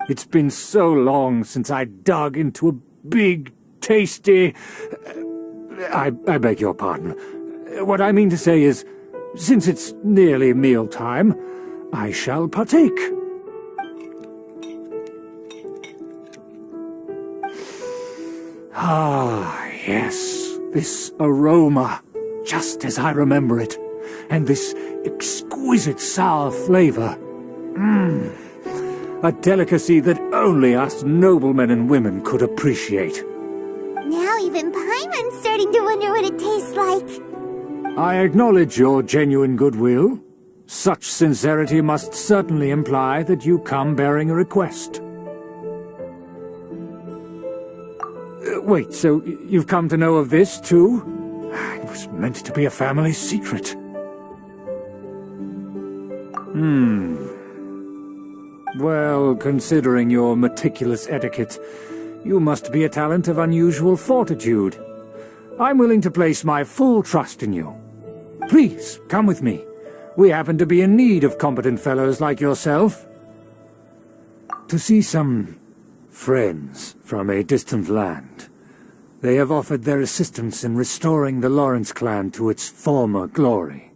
It's been so long since I dug into a big, tasty... I beg your pardon. What I mean to say is, since it's nearly mealtime, I shall partake. Ah, yes, this aroma, just as I remember it, and this exquisite sour flavor. A delicacy that only us noblemen and women could appreciate. Now even Paimon's starting to wonder what it tastes like. I acknowledge your genuine goodwill. Such sincerity must certainly imply that you come bearing a request. Wait, so you've come to know of this, too? It was meant to be a family secret. Well, considering your meticulous etiquette, you must be a talent of unusual fortitude. I'm willing to place my full trust in you. Please, come with me. We happen to be in need of competent fellows like yourself. To see some friends from a distant land. They have offered their assistance in restoring the Lawrence clan to its former glory.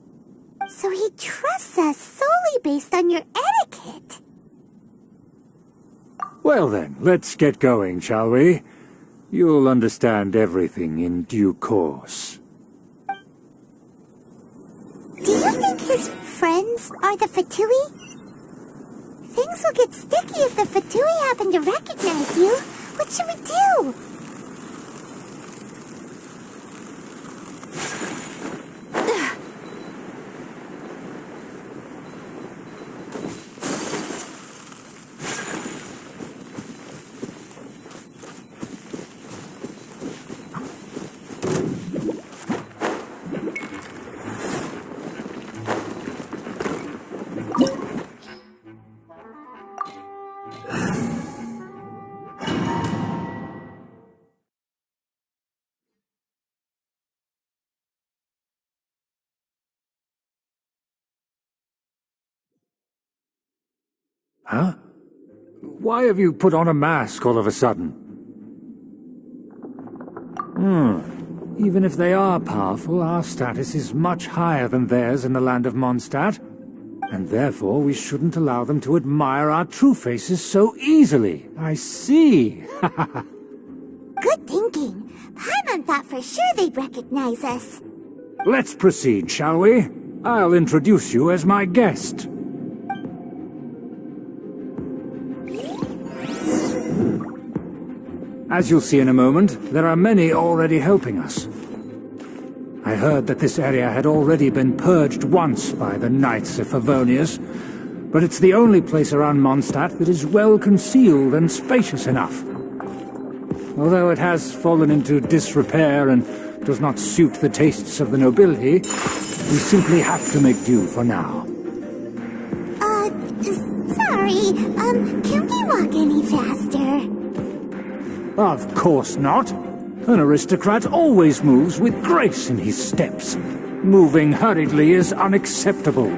So he trusts us solely based on your etiquette. Well then, let's get going, shall we? You'll understand everything in due course. Do you think his friends are the Fatui? Things will get sticky if the Fatui happen to recognize you. What should we do? Huh? Why have you put on a mask all of a sudden? Even if they are powerful, our status is much higher than theirs in the land of Mondstadt, and therefore we shouldn't allow them to admire our true faces so easily. I see. Good thinking. Paimon thought for sure they'd recognize us. Let's proceed, shall we? I'll introduce you as my guest. As you'll see in a moment, there are many already helping us. I heard that this area had already been purged once by the Knights of Favonius, but it's the only place around Mondstadt that is well concealed and spacious enough. Although it has fallen into disrepair and does not suit the tastes of the nobility, we simply have to make do for now. Sorry, can we walk any faster? Of course not. An aristocrat always moves with grace in his steps. Moving hurriedly is unacceptable.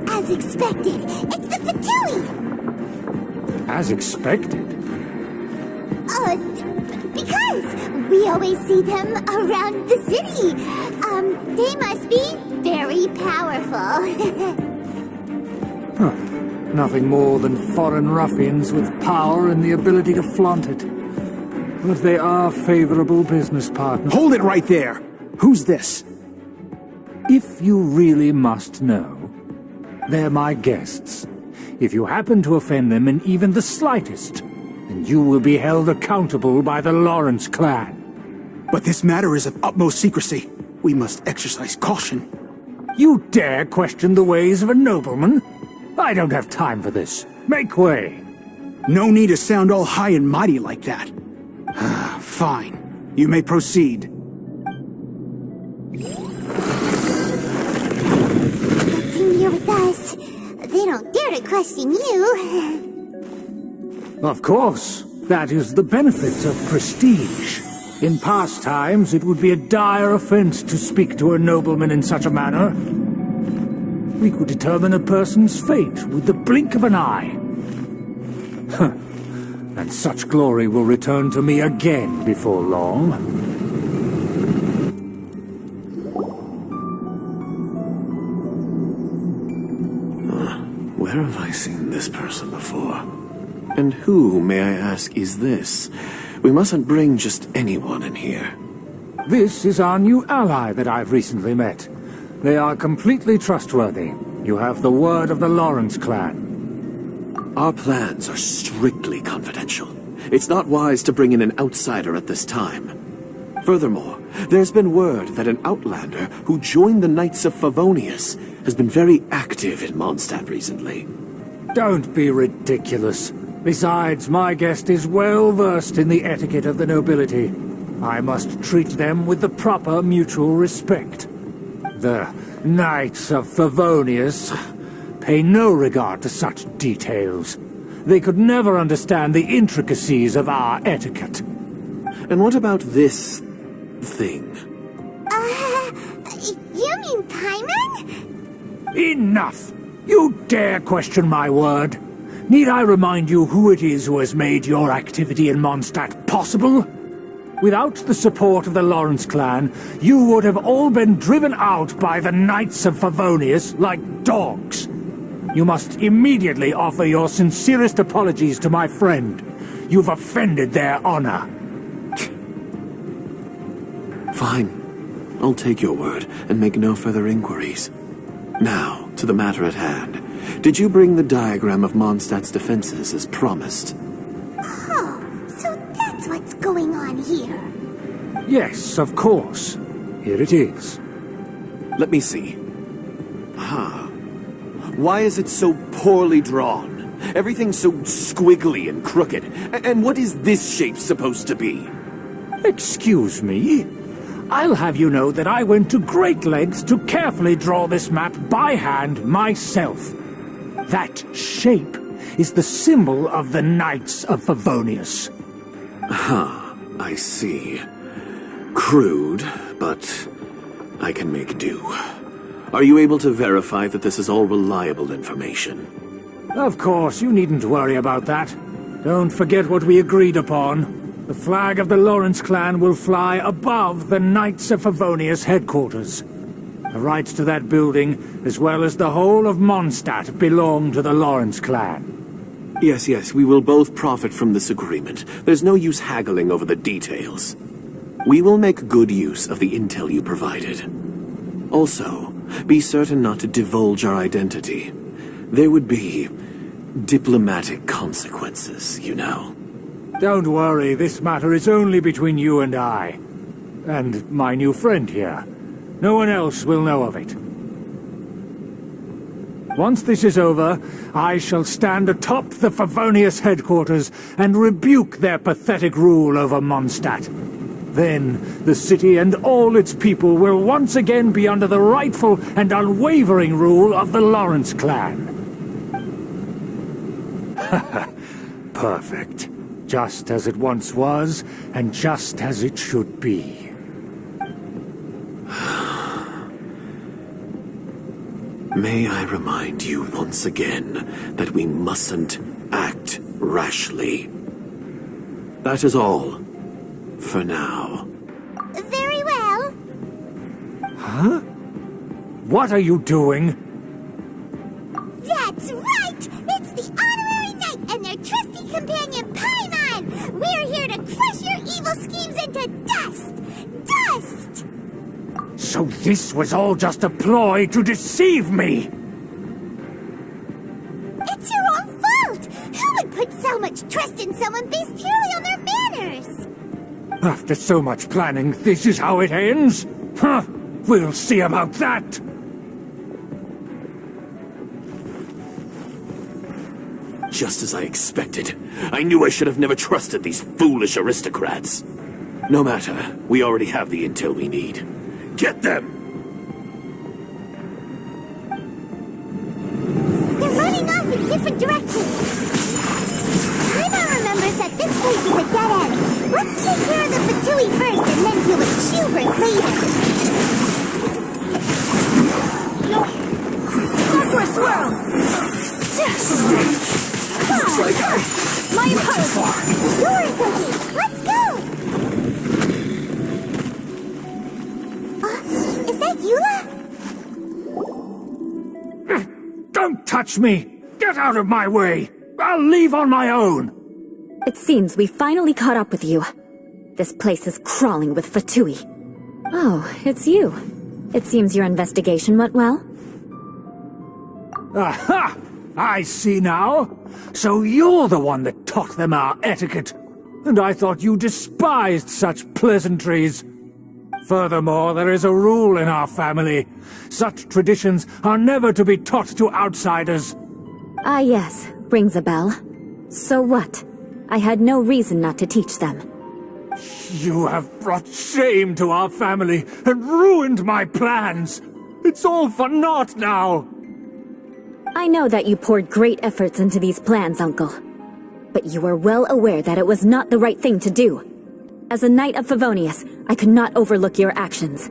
As expected, it's the Fatui! As expected? Because we always see them around the city. They must be very powerful. Huh. Nothing more than foreign ruffians with power and the ability to flaunt it. But they are favorable business partners. Hold it right there! Who's this? If you really must know, they're my guests. If you happen to offend them in even the slightest, then you will be held accountable by the Lawrence clan. But this matter is of utmost secrecy. We must exercise caution. You dare question the ways of a nobleman? I don't have time for this. Make way! No need to sound all high and mighty like that. Fine. You may proceed. Come here with us. They don't dare to question you. Of course. That is the benefit of prestige. In past times, it would be a dire offense to speak to a nobleman in such a manner. We could determine a person's fate with the blink of an eye. And such glory will return to me again before long. Where have I seen this person before? And who, may I ask, is this? We mustn't bring just anyone in here. This is our new ally that I've recently met. They are completely trustworthy. You have the word of the Lawrence clan. Our plans are strictly confidential. It's not wise to bring in an outsider at this time. Furthermore, there's been word that an outlander who joined the Knights of Favonius has been very active in Mondstadt recently. Don't be ridiculous. Besides, my guest is well versed in the etiquette of the nobility. I must treat them with the proper mutual respect. The Knights of Favonius pay no regard to such details. They could never understand the intricacies of our etiquette. And what about this thing? You mean Paimon? Enough! You dare question my word? Need I remind you who it is who has made your activity in Mondstadt possible? Without the support of the Lawrence clan, you would have all been driven out by the Knights of Favonius like dogs. You must immediately offer your sincerest apologies to my friend. You've offended their honor. Fine. I'll take your word and make no further inquiries. Now, to the matter at hand. Did you bring the diagram of Mondstadt's defenses as promised? Oh, so that's what's going on here. Yes, of course. Here it is. Let me see. Why is it so poorly drawn? Everything's so squiggly and crooked. And what is this shape supposed to be? Excuse me? I'll have you know that I went to great lengths to carefully draw this map by hand myself. That shape is the symbol of the Knights of Favonius. I see. Crude, but I can make do. Are you able to verify that this is all reliable information? Of course, you needn't worry about that. Don't forget what we agreed upon. The flag of the Lawrence clan will fly above the Knights of Favonius headquarters. The rights to that building, as well as the whole of Mondstadt, belong to the Lawrence clan. Yes, we will both profit from this agreement. There's no use haggling over the details. We will make good use of the intel you provided. Also, be certain not to divulge our identity. There would be diplomatic consequences, you know. Don't worry, this matter is only between you and I. And my new friend here. No one else will know of it. Once this is over, I shall stand atop the Favonius headquarters and rebuke their pathetic rule over Mondstadt. Then, the city and all its people will once again be under the rightful and unwavering rule of the Lawrence clan. Perfect. Just as it once was, and just as it should be. May I remind you once again that we mustn't act rashly. That is all, for now. Very well. Huh? What are you doing? That's right! It's the Honorary Knight and their trusty companion Paimon! We're here to crush your evil schemes into dust! Dust! So this was all just a ploy to deceive me! It's your own fault! Who would put so much trust in someone based purely on their manners? After so much planning, this is how it ends? Huh! We'll see about that! Just as I expected. I knew I should have never trusted these foolish aristocrats. No matter, we already have the intel we need. Get them! They're running off in different directions. Paimon remembers that this place is a dead end. Let's take care of the Fatui first and then deal with Schubert later. Sakura swirl! My apologies! Doors open! Let's go! Is that Eula? Don't touch me! Get out of my way! I'll leave on my own! It seems we finally caught up with you. This place is crawling with Fatui. Oh, it's you. It seems your investigation went well. Aha! I see now. So you're the one that taught them our etiquette. And I thought you despised such pleasantries. Furthermore, there is a rule in our family. Such traditions are never to be taught to outsiders. Ah yes, rings a bell. So what? I had no reason not to teach them. You have brought shame to our family and ruined my plans. It's all for naught now. I know that you poured great efforts into these plans, Uncle. But you were well aware that it was not the right thing to do. As a Knight of Favonius, I could not overlook your actions.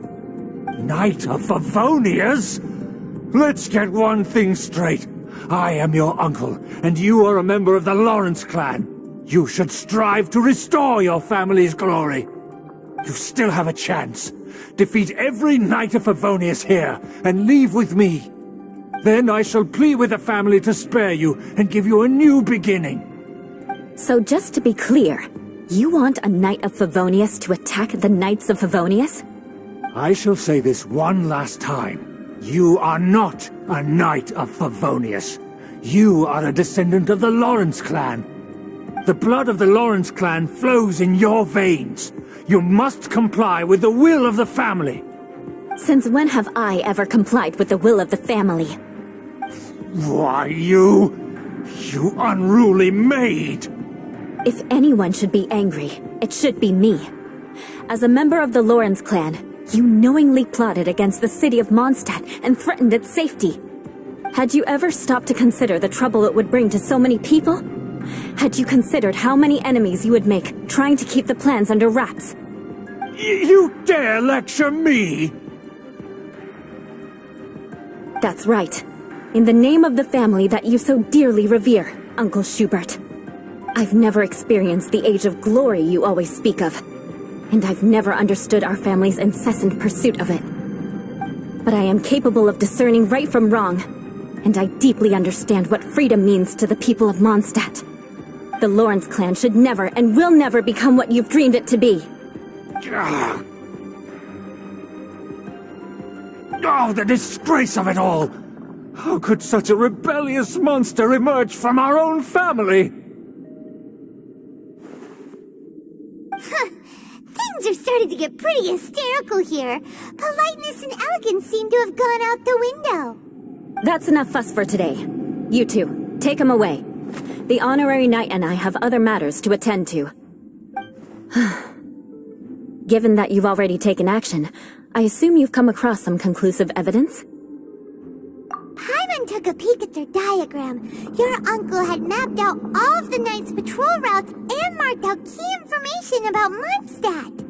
Knight of Favonius? Let's get one thing straight. I am your uncle, and you are a member of the Lawrence clan. You should strive to restore your family's glory. You still have a chance. Defeat every Knight of Favonius here, and leave with me. Then I shall plead with the family to spare you and give you a new beginning. So just to be clear, you want a Knight of Favonius to attack the Knights of Favonius? I shall say this one last time. You are not a Knight of Favonius. You are a descendant of the Lawrence clan. The blood of the Lawrence clan flows in your veins. You must comply with the will of the family. Since when have I ever complied with the will of the family? Why, you unruly maid! If anyone should be angry, it should be me. As a member of the Lawrence clan, you knowingly plotted against the city of Mondstadt and threatened its safety. Had you ever stopped to consider the trouble it would bring to so many people? Had you considered how many enemies you would make trying to keep the plans under wraps? You dare lecture me? That's right. In the name of the family that you so dearly revere, Uncle Schubert. I've never experienced the age of glory you always speak of, and I've never understood our family's incessant pursuit of it. But I am capable of discerning right from wrong, and I deeply understand what freedom means to the people of Mondstadt. The Lawrence clan should never and will never become what you've dreamed it to be. Oh, the disgrace of it all! How could such a rebellious monster emerge from our own family? Things are starting to get pretty hysterical here. Politeness and elegance seem to have gone out the window. That's enough fuss for today. You two, take him away. The honorary knight and I have other matters to attend to. Given that you've already taken action, I assume you've come across some conclusive evidence? Paimon took a peek at their diagram. Your uncle had mapped out all of the Knight's patrol routes and marked out key information about Mondstadt.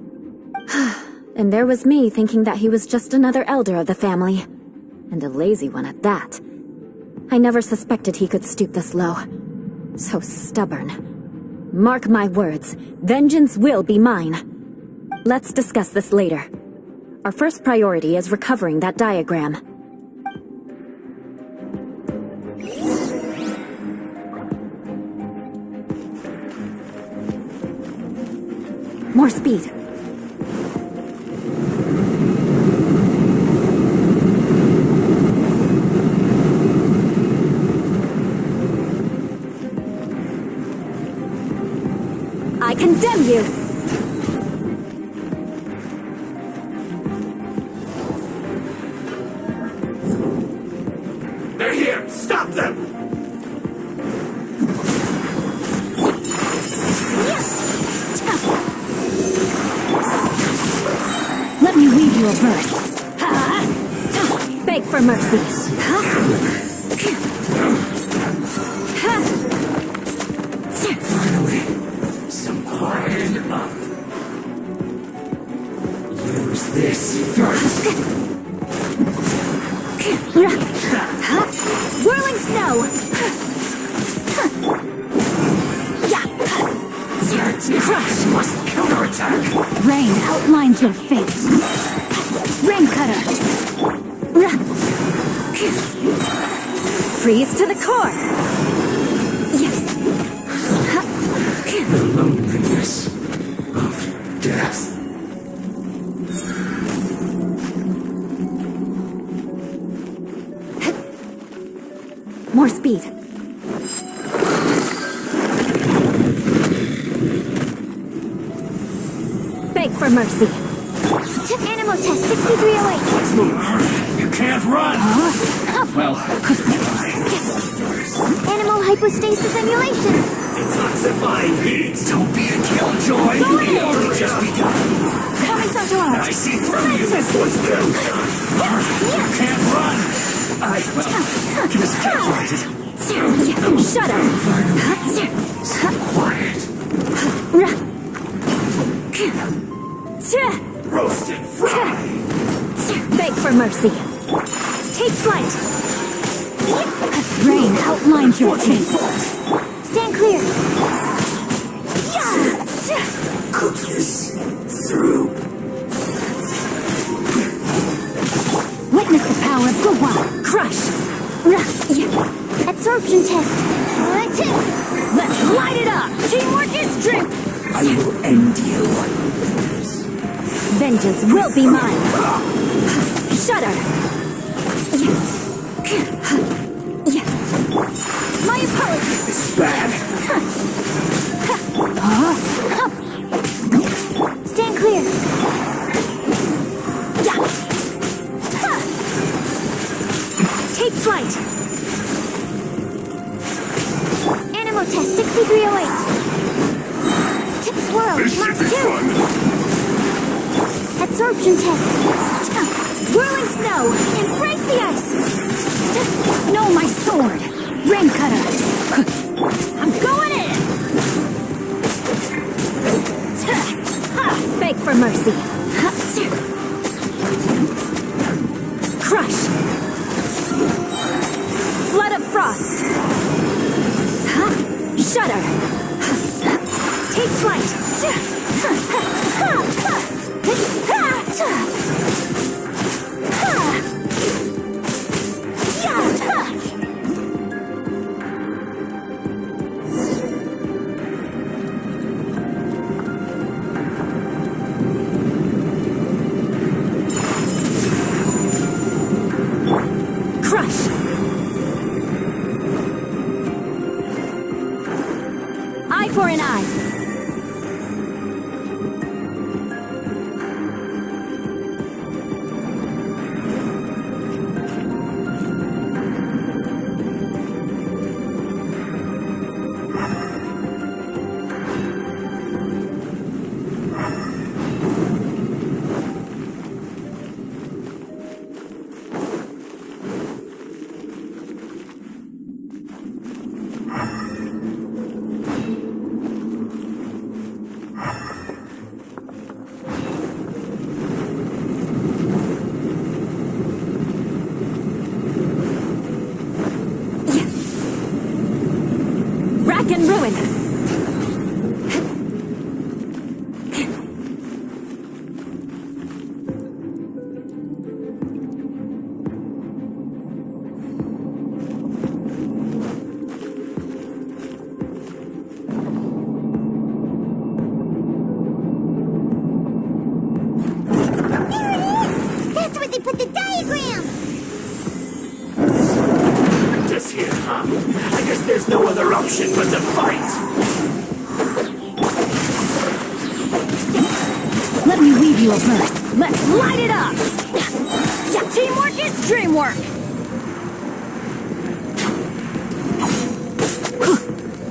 And there was me thinking that he was just another elder of the family. And a lazy one at that. I never suspected he could stoop this low. So stubborn. Mark my words, vengeance will be mine. Let's discuss this later. Our first priority is recovering that diagram. More speed. I condemn you! They're here! Stop them! Let me read you a verse. Beg for mercy. Finally, some quiet up. Use this first. Whirling snow! Crush must counterattack. Rain outlines your fate. Rain cutter. Freeze to the core. The loneliness of death. More speed. Beg for mercy. Took animal test 6308. You can't run! Well, Animal hypostasis emulation. detoxifying needs. Don't be a killjoy. Go ahead. The order just begun. Tell me something else. I see through you. This one's due. You can't run. Can this calculated? Shut up. Quiet. Roast and fry. Beg for mercy. Take flight. Rain outlines your fate. Stand clear. Cook this through. Witness the power of Guwa. Crush. Absorption test. Let's light it up. Teamwork is strength. I will end you. Vengeance will be mine. Shudder. My apologies. This is bad. Stand clear. Take flight. Animal test 6308. Tip swirl. Mark 2. Absorption test. Whirling snow. Embrace the ice. No, my sword. Rain cutter. I'm going in. Beg for mercy. Crush. Flood of frost. Shudder. Take flight. here, huh? I guess there's no other option but to fight! Let me weave you a burst. Let's light it up! Teamwork is dreamwork!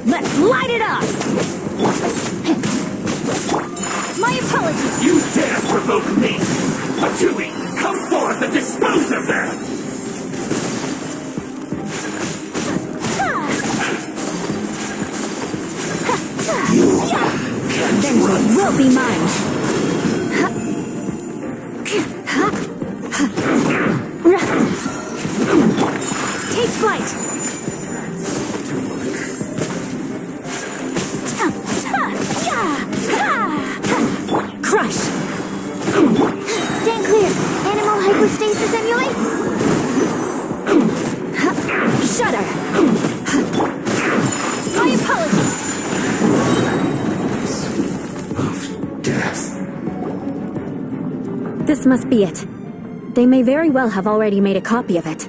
Let's light it up! My apologies! You dare provoke me! Fatui, come forth and dispose of them! Vengeance will be mine! Take flight! Crush! Stand clear! Animal hypostasis emulate! Shudder! My apologies! Death. This must be it. They may very well have already made a copy of it.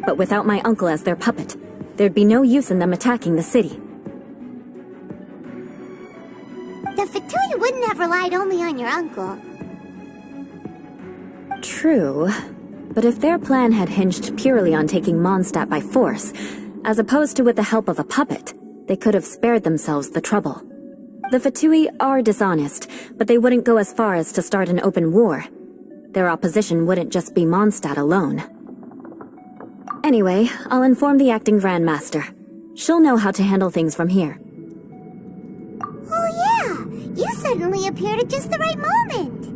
But without my uncle as their puppet, there'd be no use in them attacking the city. The Fatui wouldn't have relied only on your uncle. True. But if their plan had hinged purely on taking Mondstadt by force, as opposed to with the help of a puppet, they could have spared themselves the trouble. The Fatui are dishonest, but they wouldn't go as far as to start an open war. Their opposition wouldn't just be Mondstadt alone. Anyway, I'll inform the acting Grandmaster. She'll know how to handle things from here. Oh yeah! You suddenly appeared at just the right moment!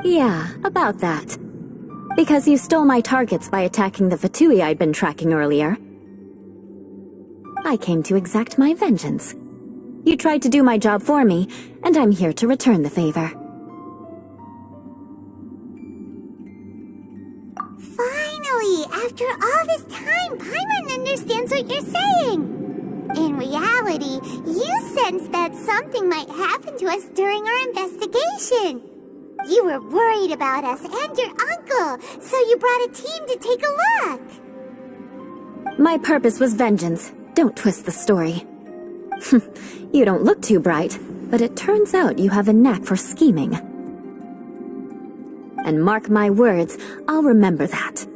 Yeah, about that. Because you stole my targets by attacking the Fatui I'd been tracking earlier. I came to exact my vengeance. You tried to do my job for me, and I'm here to return the favor. Finally! After all this time, Paimon understands what you're saying! In reality, you sensed that something might happen to us during our investigation. You were worried about us and your uncle, so you brought a team to take a look. My purpose was vengeance. Don't twist the story. You don't look too bright, but it turns out you have a knack for scheming. And mark my words, I'll remember that.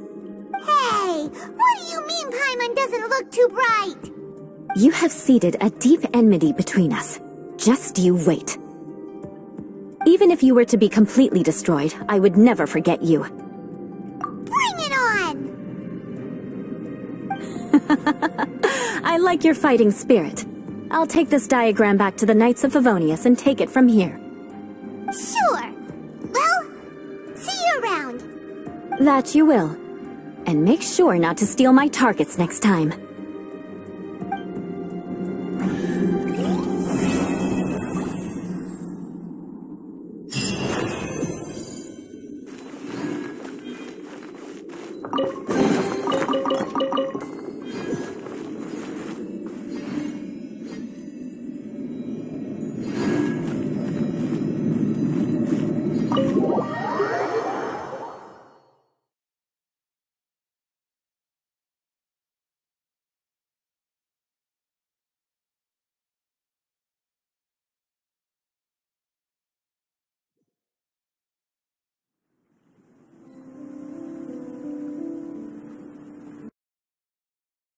Hey, what do you mean Paimon doesn't look too bright? You have seeded a deep enmity between us. Just you wait. Even if you were to be completely destroyed, I would never forget you. Bring it on! I like your fighting spirit. I'll take this diagram back to the Knights of Favonius and take it from here. Sure. Well, see you around. That you will. And make sure not to steal my targets next time.